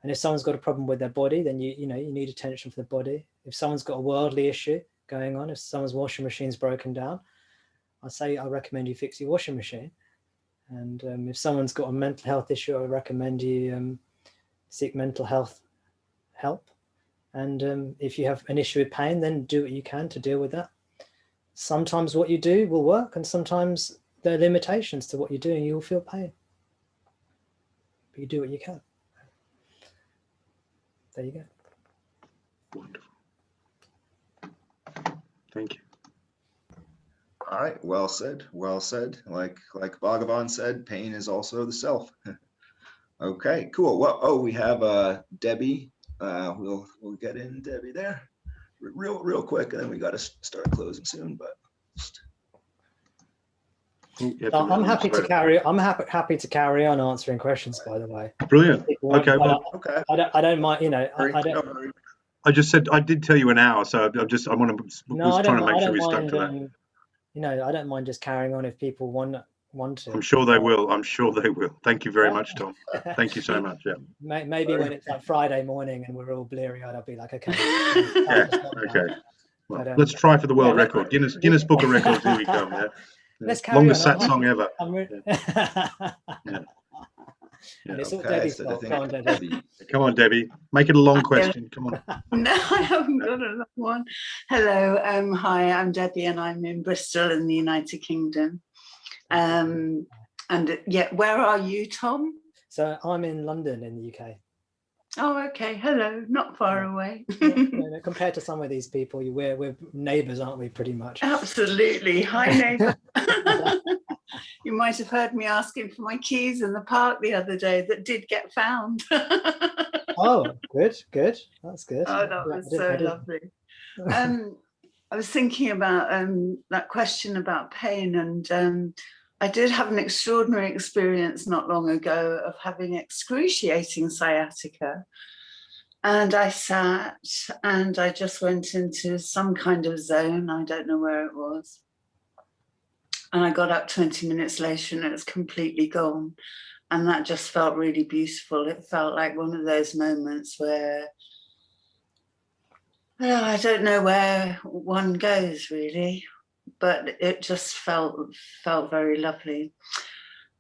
And if someone's got a problem with their body, then you need attention for the body. If someone's got a worldly issue going on, if someone's washing machine's broken down, I recommend you fix your washing machine. And if someone's got a mental health issue, I recommend you seek mental health help. And if you have an issue with pain, then do what you can to deal with that. Sometimes what you do will work, and sometimes there are limitations to what you do and you'll feel pain. But you do what you can. There you go. Wonderful. Thank you. All right, well said, well said. Like Bhagavan said, pain is also the self. Okay, cool. Well, oh, we have Debbie. We'll get in Debbie there real quick, and then we got to start closing soon. But just... I'm happy to carry. I'm happy to carry on answering questions. By the way, brilliant. Okay, well, okay. I don't mind. You know, I don't. I just said I did tell you an hour, so was trying to make sure we stuck to that. You know, I don't mind just carrying on if people want to. I'm sure they will. I'm sure they will. Thank you very much, Tom. Thank you so much. Yeah. Maybe when it's like Friday morning and we're all bleary-eyed, I'll be like, okay. Yeah. Okay. Well, let's try for the world record. Guinness Book of Records. Here we come. Yeah. Let's carry Longest on. Satsang ever. Yeah. And it's all Debbie's fault. Come on, Debbie. Come on, Debbie. Make it a long question. Come on. No, I haven't got a long one. Hello. Hi, I'm Debbie, and I'm in Bristol in the United Kingdom. And yeah, where are you, Tom? So I'm in London in the UK. Oh, okay. Hello. Not far away. Compared to some of these people, we're neighbours, aren't we? Pretty much. Absolutely. Hi, neighbour. You might have heard me asking for my keys in the park the other day that did get found. Oh, good. That's good. Oh, that was so lovely. I was thinking about that question about pain, and I did have an extraordinary experience not long ago of having excruciating sciatica. And I sat and I just went into some kind of zone. I don't know where it was. And I got up 20 minutes later and it was completely gone. And that just felt really beautiful. It felt like one of those moments where, I don't know where one goes really, but it just felt very lovely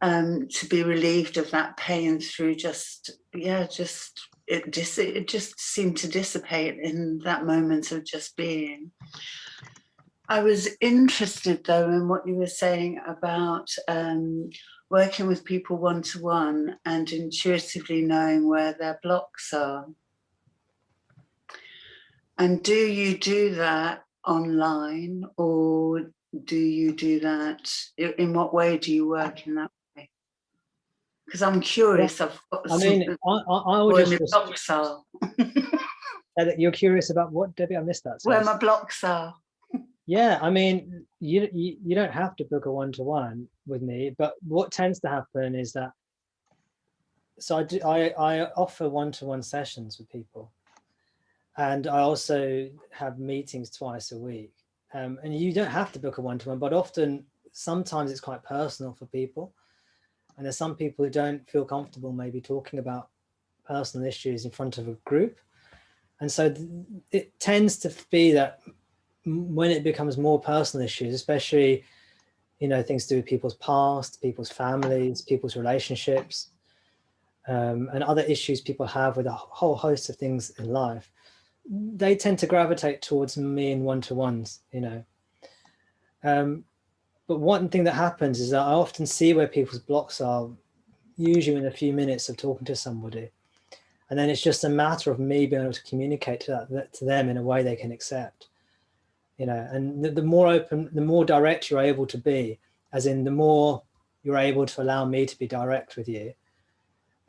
to be relieved of that pain through it just seemed to dissipate in that moment of just being. I was interested though in what you were saying about working with people one-to-one and intuitively knowing where their blocks are. And do you do that online, or do you do that? In what way do you work in that way? Because I'm curious. I would just my blocks are. You're curious about what, Debbie? I missed that. Where my blocks are. Yeah, I mean, you don't have to book a one-to-one with me, but what tends to happen is that. So I offer one-to-one sessions with people. And I also have meetings twice a week. And you don't have to book a one-to-one, but sometimes it's quite personal for people. And there's some people who don't feel comfortable maybe talking about personal issues in front of a group. And so it tends to be that when it becomes more personal issues, especially, things to do with people's past, people's families, people's relationships, and other issues people have with a whole host of things in life, they tend to gravitate towards me in one-to-ones, but one thing that happens is that I often see where people's blocks are, usually in a few minutes of talking to somebody. And then it's just a matter of me being able to communicate to them in a way they can accept, and the more open, the more direct you're able to be, as in the more you're able to allow me to be direct with you,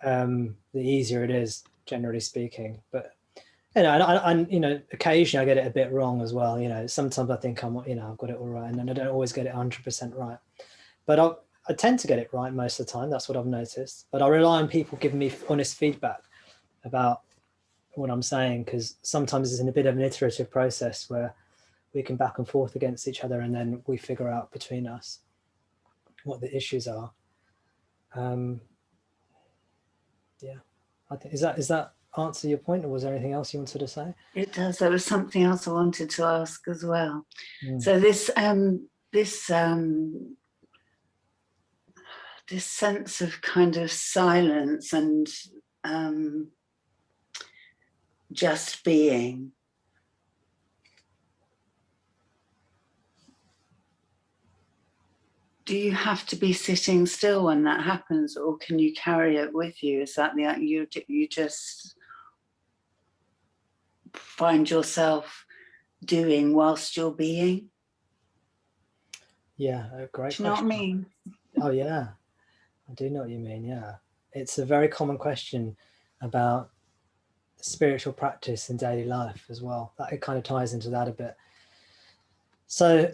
the easier it is, generally speaking. But occasionally I get it a bit wrong as well. Sometimes I think I've got it all right, and then I don't always get it 100% right. But I tend to get it right most of the time. That's what I've noticed. But I rely on people giving me honest feedback about what I'm saying, because sometimes it's in a bit of an iterative process where we can back and forth against each other, and then we figure out between us what the issues are. Yeah, I think is that answer your point, or was there anything else you wanted to say? It does. There was something else I wanted to ask as well. So this sense of kind of silence and just being. Do you have to be sitting still when that happens, or can you carry it with you? Is that you just find yourself doing whilst you're being? Yeah, great. Do you know what I mean? Oh yeah, I do know what you mean. Yeah, It's a very common question about spiritual practice in daily life as well. That it kind of ties into that a bit. So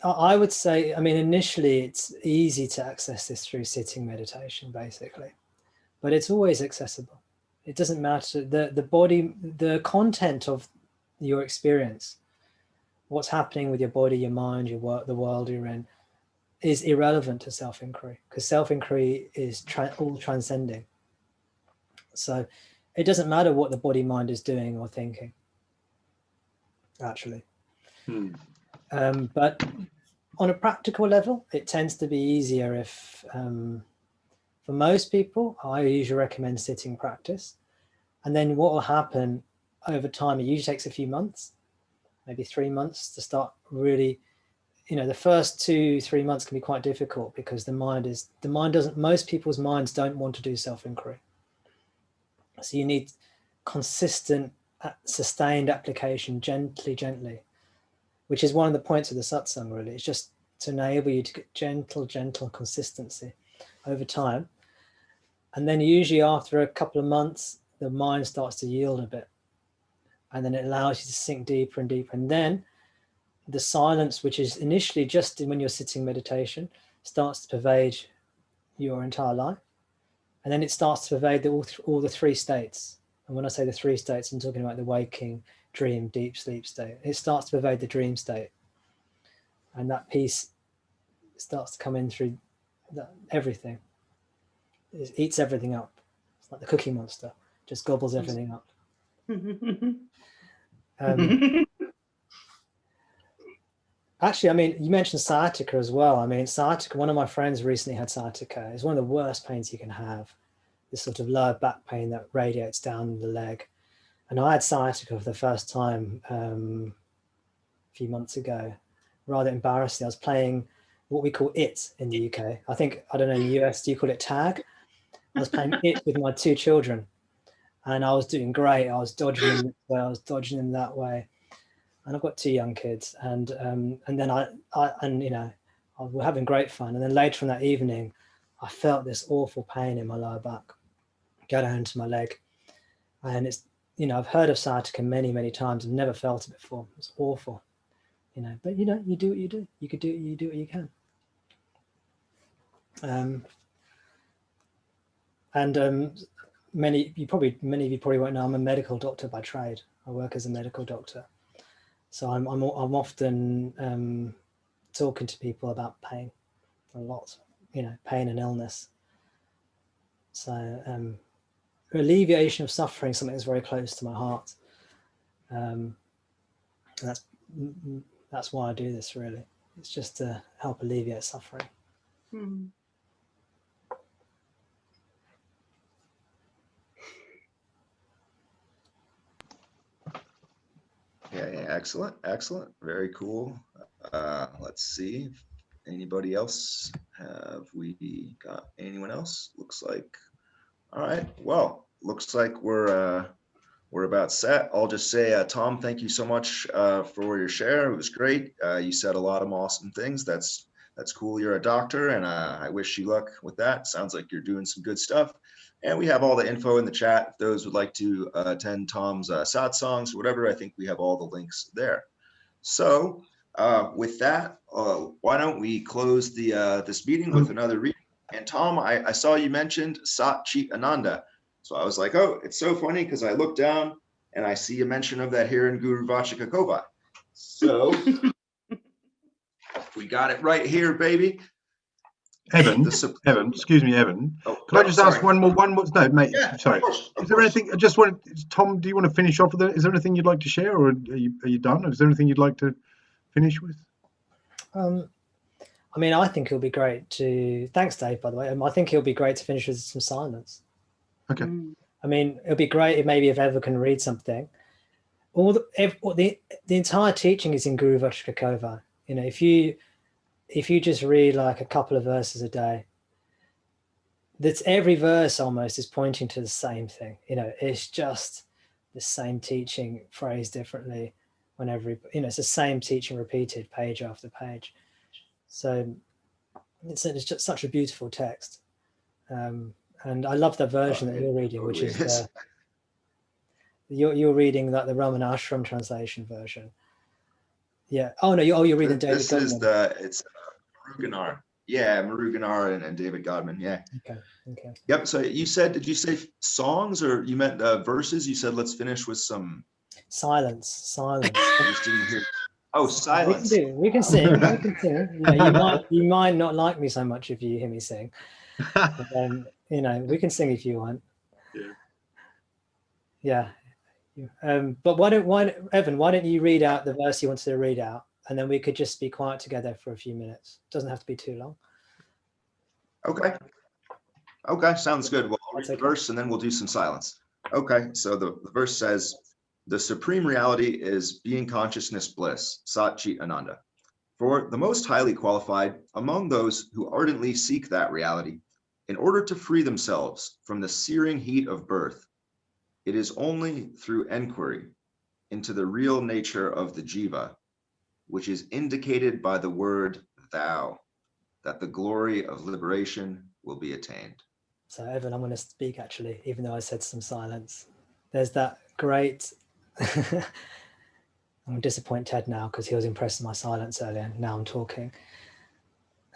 I would say, I mean, initially it's easy to access this through sitting meditation, basically, but it's always accessible. It doesn't matter the body, the content of your experience, what's happening with your body, your mind, your work, the world you're in, is irrelevant to self-inquiry, because self-inquiry is all transcending. So it doesn't matter what the body mind is doing or thinking, actually. But on a practical level, it tends to be easier if, for most people, I usually recommend sitting practice. And then what will happen over time, it usually takes a few months, maybe 3 months to start really, you know, the first 2-3 months can be quite difficult because most people's minds don't want to do self-inquiry. So you need consistent, sustained application, gently, which is one of the points of the satsang, really. It's just to enable you to get gentle consistency over time. And then usually after a couple of months, the mind starts to yield a bit. And then it allows you to sink deeper and deeper. And then the silence, which is initially just when you're sitting meditation, starts to pervade your entire life. And then it starts to pervade all the three states. And when I say the three states, I'm talking about the waking, dream, deep sleep state. It starts to pervade the dream state. And that peace starts to come in through everything. It eats everything up. It's like the Cookie Monster, just gobbles everything up. Actually, I mean, you mentioned sciatica as well. I mean, sciatica, one of my friends recently had sciatica. It's one of the worst pains you can have, this sort of lower back pain that radiates down the leg. And I had sciatica for the first time a few months ago. Rather embarrassing. I was playing what we call it in the UK. I think, I don't know, in the US, do you call it tag? I was playing it with my 2 children. And I was doing great. I was dodging them this way, I was dodging them that way. And I've got 2 young kids, and then we're having great fun. And then later on that evening, I felt this awful pain in my lower back, go down to my leg, and it's, you know, I've heard of sciatica many times. I've never felt it before. It's awful, you know. But you know, you do what you do. You could do. You do what you can. Many of you probably won't know I'm a medical doctor by trade. I work as a medical doctor. So I'm often talking to people about pain a lot, you know, pain and illness. So alleviation of suffering, something that's very close to my heart. That's why I do this, really. It's just to help alleviate suffering. Yeah, excellent, very cool. Let's see, anybody else? Have we got anyone else? Looks like, all right, well, looks like we're about set. I'll just say, Tom, thank you so much for your share. It was great. You said a lot of awesome things. That's cool. You're a doctor, and I wish you luck with that. Sounds like you're doing some good stuff. And we have all the info in the chat. If those would like to attend Tom's satsangs or whatever, I think we have all the links there. So with that, why don't we close the this meeting with another reading? And Tom, I saw you mentioned Sat Chit Ananda. So I was like, oh, it's so funny because I look down and I see a mention of that here in Guru Vachika Kovai. So we got it right here, baby. Evan, excuse me, Evan. Could I just ask one more? No, mate. Yeah, sorry. Is there anything? I just wanted, Tom. Do you want to finish off with it? Is there anything you'd like to share, or are you done? Or is there anything you'd like to finish with? I mean, I think it'll be great to. Thanks, Dave. By the way, I think it'll be great to finish with some silence. Okay. I mean, it'll be great if maybe if Eva can read something. The entire teaching is in Guru Vachika Kovai. You know, if you just read like a couple of verses a day, that's every verse almost is pointing to the same thing. You know, it's just the same teaching phrased differently whenever, you know, it's the same teaching repeated page after page. So it's just such a beautiful text. And And I love the version that It you're reading, which totally is you're reading that the Ramana Ashram translation version. Yeah. Oh no, you're reading David This is Goldman. it's Muruganar. Yeah, Muruganar and David Godman. Yeah. Okay. Okay. Yep. So you said, did you say songs or you meant verses? You said let's finish with some. Silence. I just didn't hear. Oh, silence. We can sing. We can sing. You know, you might not like me so much if you hear me sing. But, you know, we can sing if you want. Yeah. Yeah. But Evan, why don't you read out the verse you wanted to read out, and then we could just be quiet together for a few minutes. It doesn't have to be too long. Okay. Okay, sounds good. Well, I'll read That's the okay. verse and then we'll do some silence. Okay, so the verse says, the supreme reality is being consciousness bliss, Sat Chit Ananda. For the most highly qualified among those who ardently seek that reality, in order to free themselves from the searing heat of birth, it is only through enquiry into the real nature of the jiva, which is indicated by the word thou, that the glory of liberation will be attained. So Evan, I'm going to speak actually, even though I said some silence. There's that great. I'm going to disappoint Ted now because he was impressed with my silence earlier. Now I'm talking.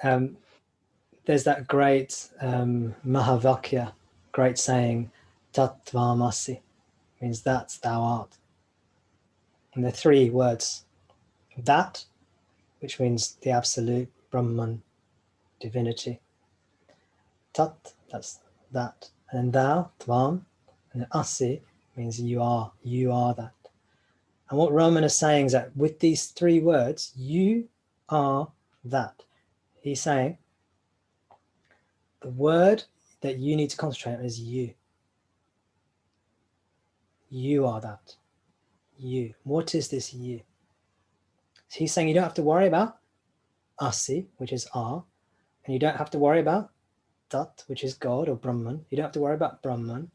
There's that great Mahavakya, great saying, Tattvamasi, means that thou art. And the three words, that, which means the absolute, Brahman, divinity. Tat, that's that. And then thou, Tvam, and then Asi means you are that. And what Roman is saying is that with these three words, you are that. He's saying the word that you need to concentrate on is you. You are that. You. What is this you? So he's saying you don't have to worry about Asi, which is are, and you don't have to worry about Tat, which is God or Brahman. You don't have to worry about Brahman.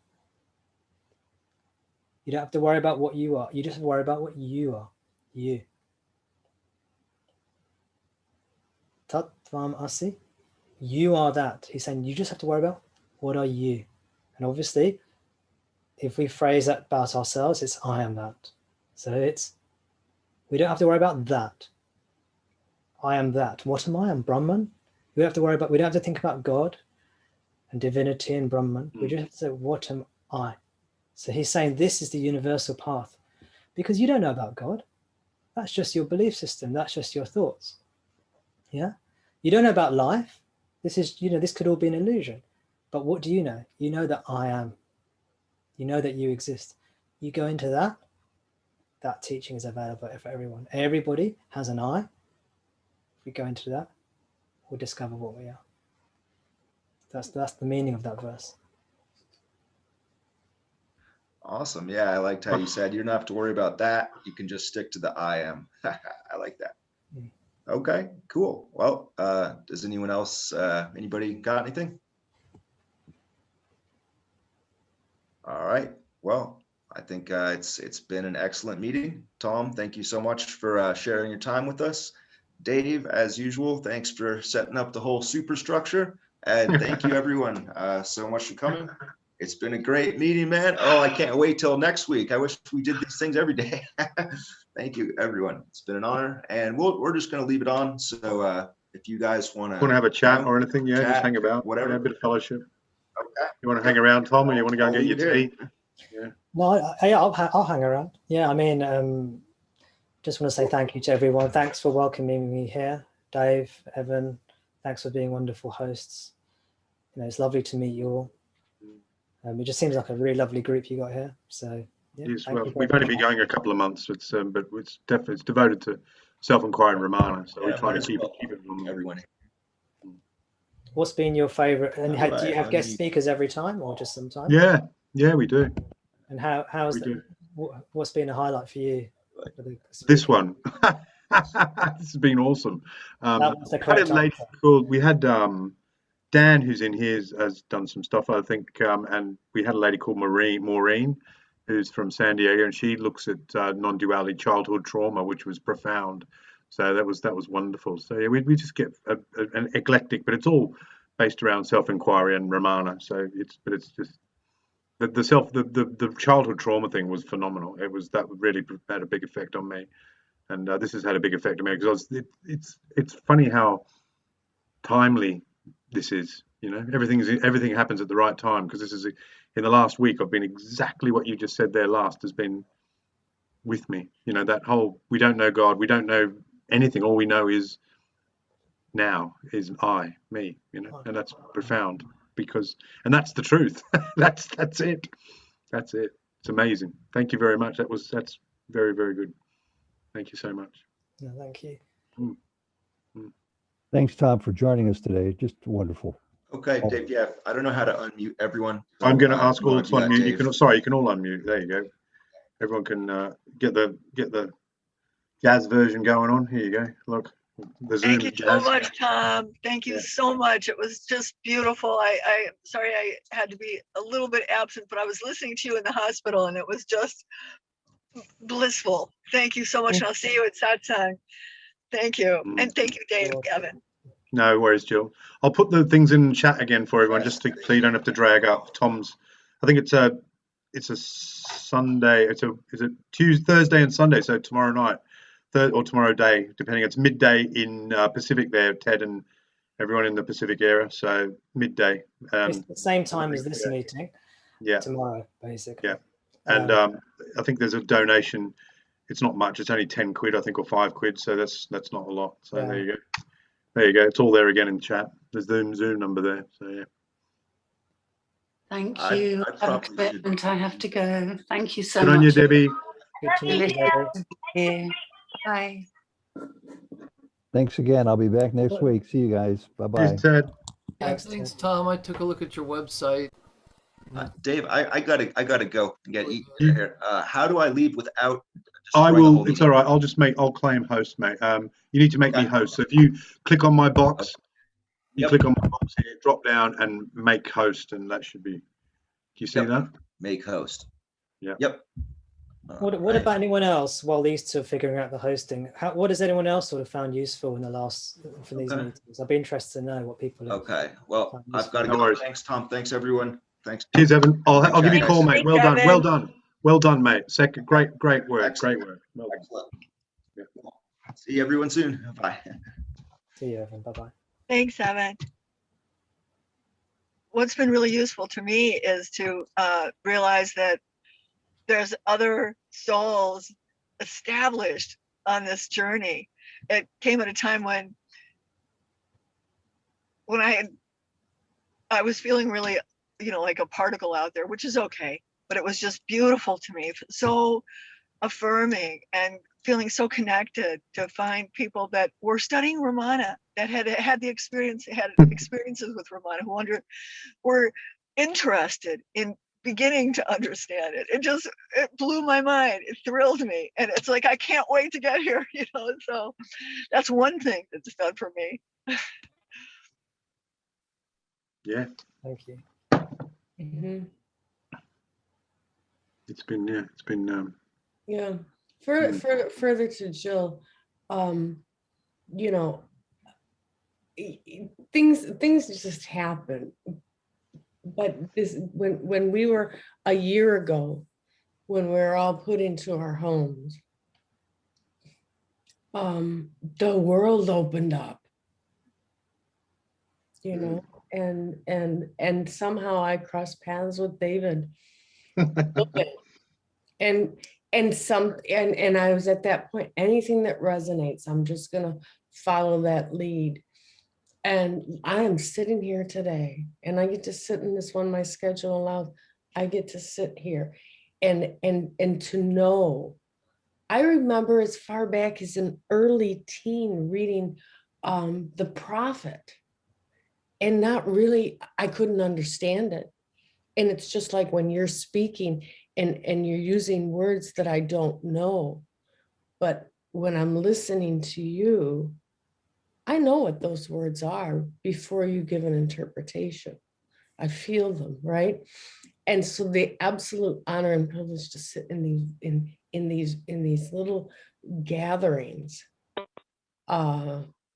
You don't have to worry about what you are. You just have to worry about what you are. You. Tat Tvam Asi. You are that. He's saying you just have to worry about what are you. And obviously, if we phrase that about ourselves, it's I am that. So it's, we don't have to worry about that. I am that. What am I? I'm Brahman. We don't have to worry about, we don't have to think about God and divinity and Brahman. We just have to say, what am I? So he's saying this is the universal path because you don't know about God. That's just your belief system. That's just your thoughts. Yeah. You don't know about life. This is, you know, this could all be an illusion. But what do you know? You know that I am. You know that you exist. You go into that. That teaching is available for everyone. Everybody has an I. If we go into that, we'll discover what we are. That's the meaning of that verse. Awesome. Yeah, I liked how you said you don't have to worry about that. You can just stick to the I am. I like that. Okay, cool. Well, does anyone else, anybody got anything? All right. Well, I think it's been an excellent meeting. Tom, thank you so much for sharing your time with us. Dave, as usual, thanks for setting up the whole superstructure. And thank you everyone so much for coming. It's been a great meeting, man. Oh, I can't wait till next week. I wish we did these things every day. Thank you, everyone. It's been an honor. And we're just going to leave it on. So if you guys want to have a chat or anything, yeah, just hang about. Whatever. Yeah, a bit of fellowship. Okay. You want to hang around, Tom, or you want to go and get your tea? Yeah. No, I'll hang around. Yeah, I mean, just want to say thank you to everyone. Thanks for welcoming me here. Dave, Evan, thanks for being wonderful hosts. You know, it's lovely to meet you all. It just seems like a really lovely group you got here. So yeah, yes, well, we've only been going a couple of months. It's but it's definitely devoted to self-inquiry and Ramana. So we're trying to keep it on everyone. What's been your favorite? And do you have guest speakers every time, or just sometimes? Yeah, we do. And how's that? What's been a highlight for you? This one. This has been awesome. That was the correct answer. We had Dan, who's in here, has done some stuff, I think, and we had a lady called Maureen, who's from San Diego, and she looks at non-duality childhood trauma, which was profound. So that was wonderful. So yeah, we just get an eclectic, but it's all based around self-inquiry and Ramana. So it's just the childhood trauma thing was phenomenal. That really had a big effect on me, and this has had a big effect on me because it's funny how timely this is. Everything happens at the right time, because this is in the last week I've been exactly what you just said there last has been with me. That whole, we don't know God, we don't know anything, all we know is now is me, and that's profound, and that's the truth. that's it. It's amazing. Thank you very much. That's very, very good. Thank you so much. No, thank you. Thanks, Tom, for joining us today. Just wonderful. Okay, Dave. Yeah, I don't know how to unmute everyone. So, I'm going to ask all to unmute. Dave. You can all unmute. There you go. Everyone can get the jazz version going on. Here you go. Look, the Zoom Thank you jazz. so much, Tom. Thank you so much. It was just beautiful. I'm sorry I had to be a little bit absent, but I was listening to you in the hospital, and it was just blissful. Thank you so much, and I'll see you at Satsang. Thank you, and thank you, Dave, Gavin. No worries, Jill. I'll put the things in chat again for everyone, just so you don't have to drag up Tom's. I think it's a Sunday. Is it Tuesday, Thursday, and Sunday? So tomorrow night, or tomorrow day, depending. It's midday in Pacific there, Ted and everyone in the Pacific area. So midday. It's the same time as this meeting. Yeah. Tomorrow, basically. Yeah. And I think there's a donation. It's not much. It's only 10 quid, I think, or 5 quid. So that's not a lot. So there you go. There you go. It's all there again in the chat. There's the Zoom number there. So yeah. Thank you. I have a commitment. I have to go. Thank you so Good much. on you, Debbie. Good to meet you, Debbie. Bye. Thanks again. I'll be back next week. See you guys. Bye-bye. Cheers, Ted. Thanks, Tom. I took a look at your website. Dave, I gotta go and get eaten here. How do I leave without? I will. It's all right. I'll claim host, mate. You need to make me host. So if you click on my box, click on my box here, drop down and make host, and that should be. Do you see that? Make host. Yeah. Yep. What about anyone else while these two are figuring out the hosting? What has anyone else sort of found useful in for these meetings? I'd be interested to know what people have. Okay. Well, I've got to go. Thanks, Tom. Thanks, everyone. Thanks. Cheers, Evan. I'll give you a call, mate. Well done. Evan. Well done. Well done, mate. Great work. Excellent. Great work. Well done. Excellent. Yeah. See everyone soon. Bye. See you, Evan. Bye-bye. Thanks, Evan. What's been really useful to me is to realize that there's other souls established on this journey. It came at a time when I was feeling really, like a particle out there, which is okay, but it was just beautiful to me, so affirming and feeling so connected to find people that were studying Ramana, that had experiences with Ramana, who were interested in beginning to understand it. It blew my mind. It thrilled me. And it's like, I can't wait to get here, so that's one thing that's done for me. Yeah. Thank you. Mm-hmm. It's been Yeah. Further to Jill, things just happen. But when we were a year ago, when we were all put into our homes, the world opened up, and somehow I crossed paths with David. and I was at that point, anything that resonates, I'm just gonna follow that lead. And I am sitting here today, and I get to sit in this one, my schedule allows, I get to sit here and to know. I remember as far back as an early teen reading The Prophet, and not really, I couldn't understand it. And it's just like when you're speaking and you're using words that I don't know, but when I'm listening to you, I know what those words are before you give an interpretation. I feel them, right? And so the absolute honor and privilege to sit in these little gatherings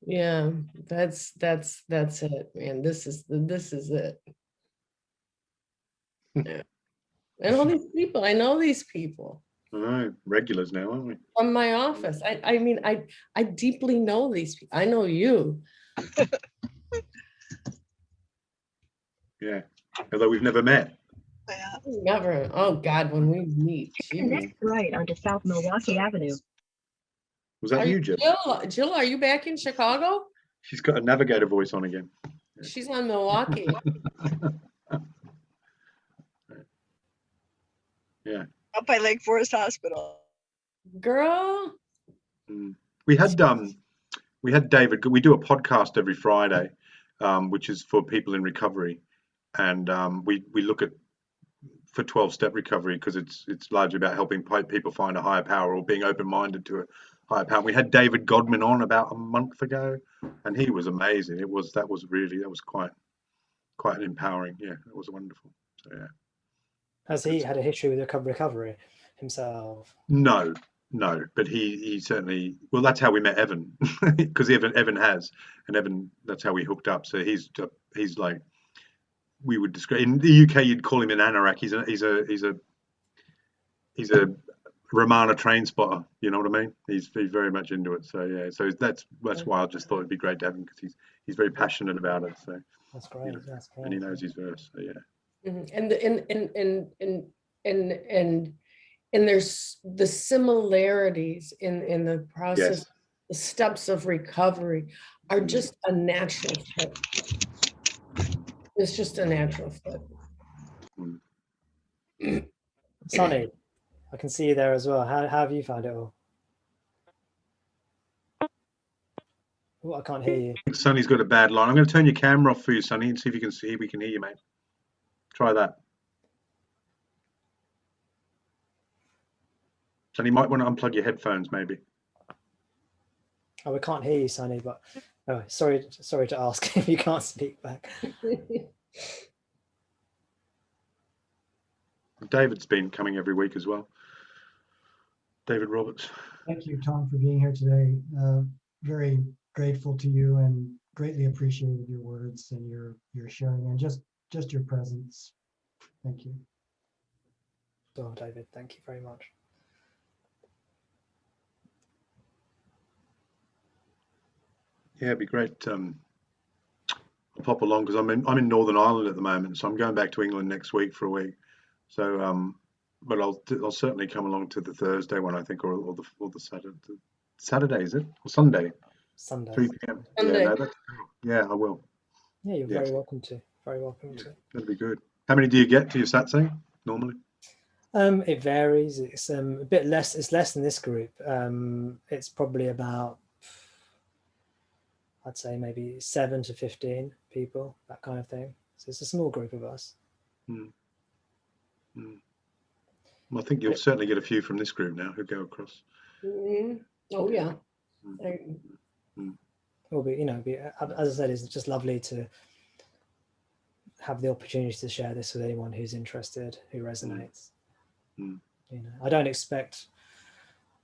Yeah, that's it, man. This is it. Yeah. And all these people, I know these people I know, regulars now, aren't we? from my office. I mean, I deeply know these people. I know you. Yeah, although we've never met. Yeah. Never. Oh God, when we meet. And Jeez. next right onto South Milwaukee Avenue. Was that Are you, you, Jill? Jill, are you back in Chicago? She's got a navigator voice on again. She's on Milwaukee. Yeah. Up by Lake Forest Hospital. Girl. We had David. We do a podcast every Friday, which is for people in recovery, and we look at for 12-step recovery because it's largely about helping people find a higher power or being open-minded to a higher power. We had David Godman on about a month ago, and he was amazing. That was quite empowering. Yeah, it was wonderful. So yeah. Has he had a history with recovery himself? No, but he certainly. Well, that's how we met Evan, because Evan has, and Evan. That's how we hooked up. So he's like, we would describe in the UK. You'd call him an anorak. He's a Ramana train spotter. You know what I mean? He's very much into it. So yeah. So that's why I just thought it'd be great to have him because he's very passionate about it. So that's great. You know, That's great. and he knows his verse. So yeah. And there's the similarities in the process. Yes. The steps of recovery are just a natural fit. It's just a natural fit. Sonny, I can see you there as well. How have you found it all? Oh, I can't hear you. Sonny's got a bad line. I'm going to turn your camera off for you, Sonny, and see if you can see. We can hear you, mate. Try that. Sonny, you might want to unplug your headphones, maybe. Oh, we can't hear you, Sonny. But sorry to ask if you can't speak back. David's been coming every week as well. David Roberts. Thank you, Tom, for being here today. Very grateful to you and greatly appreciated your words and your sharing and just your presence. Thank you. Oh, David, thank you very much. Yeah, it'd be great. I'll pop along because I'm in Northern Ireland at the moment, so I'm going back to England next week for a week. So, but I'll certainly come along to the Thursday one, I think, or the Saturday. Saturday, is it? Or Sunday? Sunday. 3 p.m. Sunday. Yeah, I will. Yeah, you're very welcome to. Very welcome to. That'd be good. How many do you get to your satsang normally? It varies. It's a bit less. It's less than this group. It's probably about, I'd say maybe 7 to 15 people, that kind of thing. So it's a small group of us. Well, I think you'll certainly get a few from this group now who go across. Oh yeah. It'll be, as I said, it's just lovely to have the opportunity to share this with anyone who's interested, who resonates. I don't expect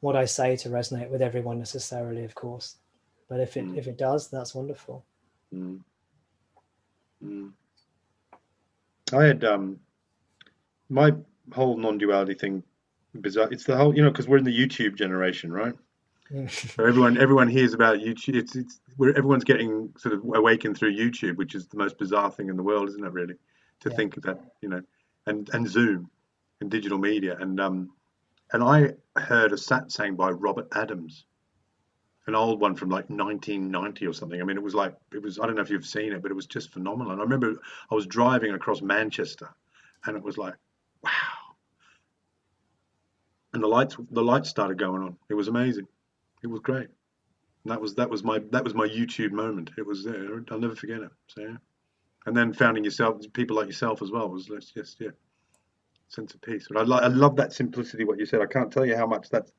what I say to resonate with everyone necessarily, of course, but if it does, that's wonderful. I had my whole non-duality thing bizarre. It's the whole, because we're in the YouTube generation, right? So everyone hears about YouTube. It's where everyone's getting sort of awakened through YouTube, which is the most bizarre thing in the world, isn't it? Really, to think that and Zoom and digital media and I heard a satsang by Robert Adams, an old one from like 1990 or something. I mean, it was I don't know if you've seen it, but it was just phenomenal. And I remember I was driving across Manchester, and it was like, wow. And the lights started going on. It was amazing. It was great. And that was my YouTube moment. It was there. I'll never forget it. So yeah. And then finding people like yourself as well, was just sense of peace. But I love that simplicity. What you said. I can't tell you how much that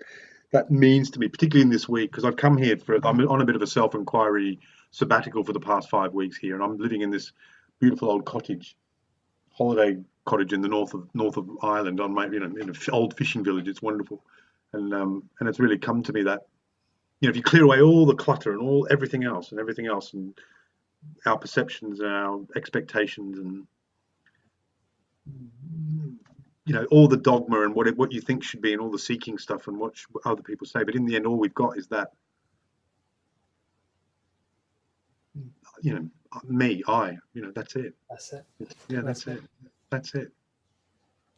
means to me, particularly in this week, because I've come here I'm on a bit of a self-inquiry sabbatical for the past 5 weeks here, and I'm living in this beautiful old holiday cottage in the north of Ireland in an old fishing village. It's wonderful, and it's really come to me that if you clear away all the clutter and everything else, and our perceptions and our expectations and all the dogma and what you think should be and all the seeking stuff and what other people say, but in the end all we've got is that me, that's it. That's it. Yeah, that's it. That's it.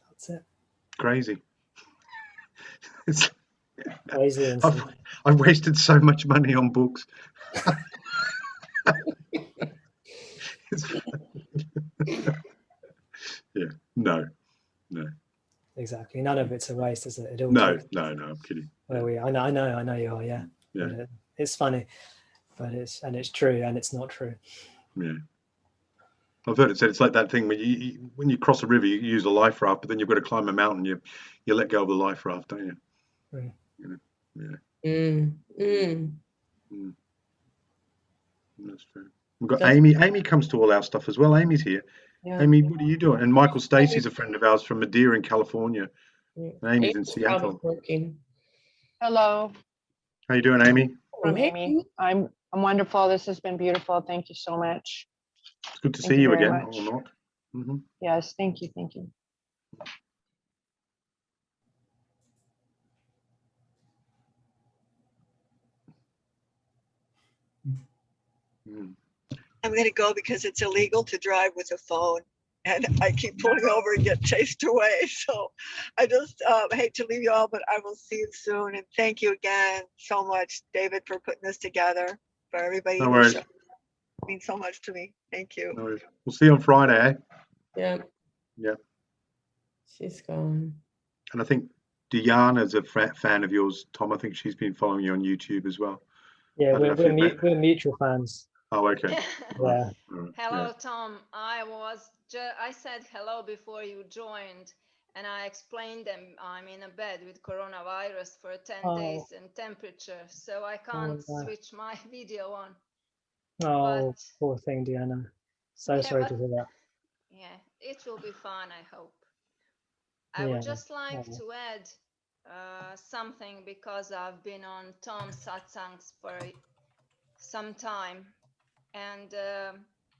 That's it. Crazy. It's, Crazy and simple. I've wasted so much money on books. Yeah, no. Exactly. None of it's a waste, is it? It all No, takes I'm kidding. where we. I know you are. Yeah. Yeah. It's funny, but it's true and it's not true. Yeah. I've heard it said it's like that thing when you cross a river, you use a life raft, but then you've got to climb a mountain. You let go of the life raft, don't you? Right. Yeah. That's true. We've got Amy. Amy comes to all our stuff as well. Amy's here. Yeah. Amy, what are you doing? And Michael Stacey's a friend of ours from Madeira in California. Amy's in Seattle. Working. Hello. How you doing, Amy? I'm Amy. I'm wonderful. This has been beautiful. Thank you so much. It's good to Thank see you very again, much. or not. Mm-hmm. Yes, thank you. Thank you. I'm going to go because it's illegal to drive with a phone. And I keep pulling over and get chased away. So I just hate to leave you all, but I will see you soon. And thank you again so much, David, for putting this together for everybody. No worries. It means so much to me. Thank you. No worries. We'll see you on Friday, eh? Yeah. Yeah. She's gone. And I think Diana's a fan of yours, Tom. I think she's been following you on YouTube as well. Yeah, we're mutual fans. Oh, okay. Yeah. Hello, Tom. I said hello before you joined, and I explained them I'm in a bed with coronavirus for 10 days and temperature, so I can't switch my video on. Oh, poor thing, Diana. Sorry to hear that. Yeah, it will be fun, I hope. I would just like to add something because I've been on Tom's Satsangs for some time. And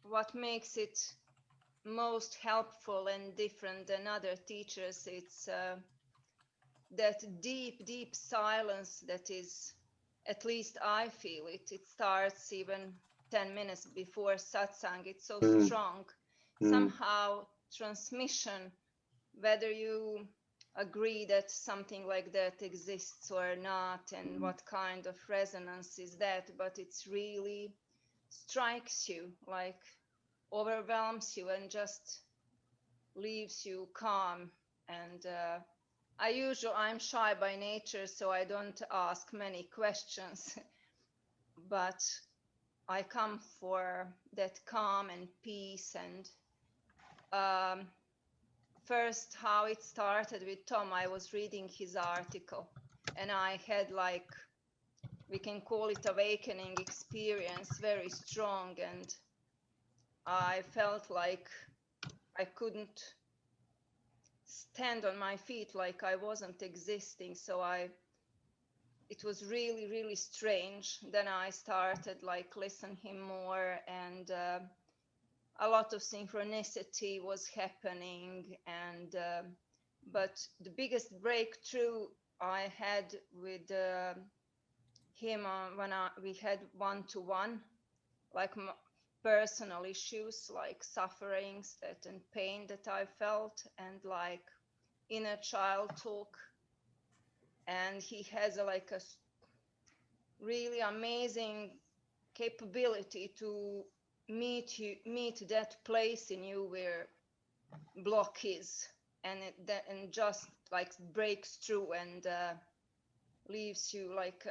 what makes it most helpful and different than other teachers, it's that deep silence that is, at least I feel it. It starts even 10 minutes before satsang. It's so strong. Somehow transmission, whether you agree that something like that exists or not, and what kind of resonance is that, but it's really strikes you, like overwhelms you and just leaves you calm. And I'm shy by nature, so I don't ask many questions, but I come for that calm and peace. And first, how it started with Tom, I was reading his article and I had, like, we can call it awakening experience, very strong, and I felt like I couldn't stand on my feet, like I wasn't existing. So it was really strange. Then I started like listening him more, and a lot of synchronicity was happening. And but the biggest breakthrough I had with him when we had one-to-one, like personal issues, like sufferings and pain that I felt, and like inner child talk. And he has a really amazing capability to meet that place in you where block is, and just like breaks through and leaves you like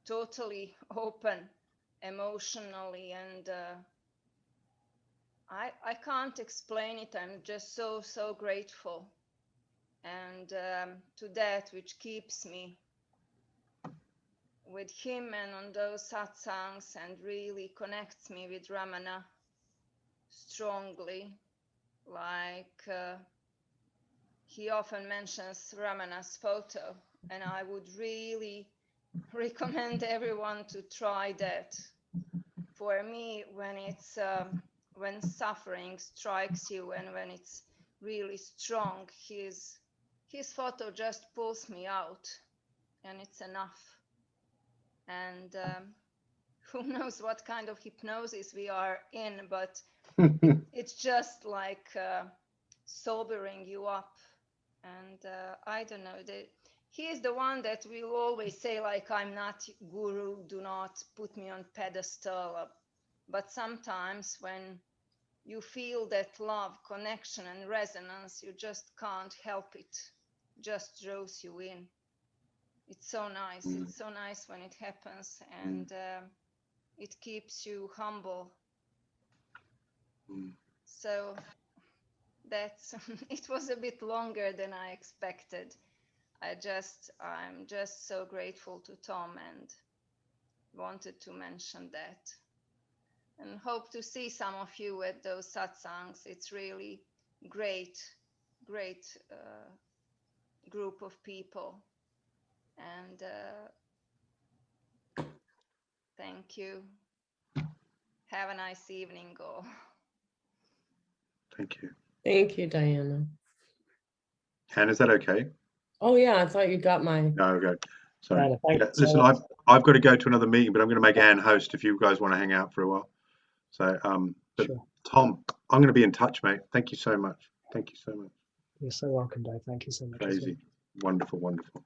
totally open emotionally. And I can't explain it. I'm just so grateful, and to that which keeps me with him and on those satsangs, and really connects me with Ramana strongly. Like he often mentions Ramana's photo, and I would really recommend everyone to try that. For me, when it's when suffering strikes you and when it's really strong, his photo just pulls me out, and it's enough. And who knows what kind of hypnosis we are in, but it's just like sobering you up. And I don't know, he is the one that will always say, like, I'm not guru, do not put me on pedestal. But sometimes when you feel that love, connection, and resonance, you just can't help it. Just draws you in. It's so nice. It's so nice when it happens, and it keeps you humble. So that's it was a bit longer than I expected. I'm just so grateful to Tom and wanted to mention that. And hope to see some of you at those satsangs. It's really great group of people. And thank you. Have a nice evening, all. Thank you. Thank you, Diana. Anne, is that okay? Oh yeah, I thought you got my. No, okay. Sorry. Thank Yeah, you so listen, much. I've got to go to another meeting, but I'm going to make Anne host if you guys want to hang out for a while. So, but Sure. Tom, I'm going to be in touch, mate. Thank you so much. Thank you so much. You're so welcome, Dave. Thank you so much. Crazy. Wonderful, wonderful.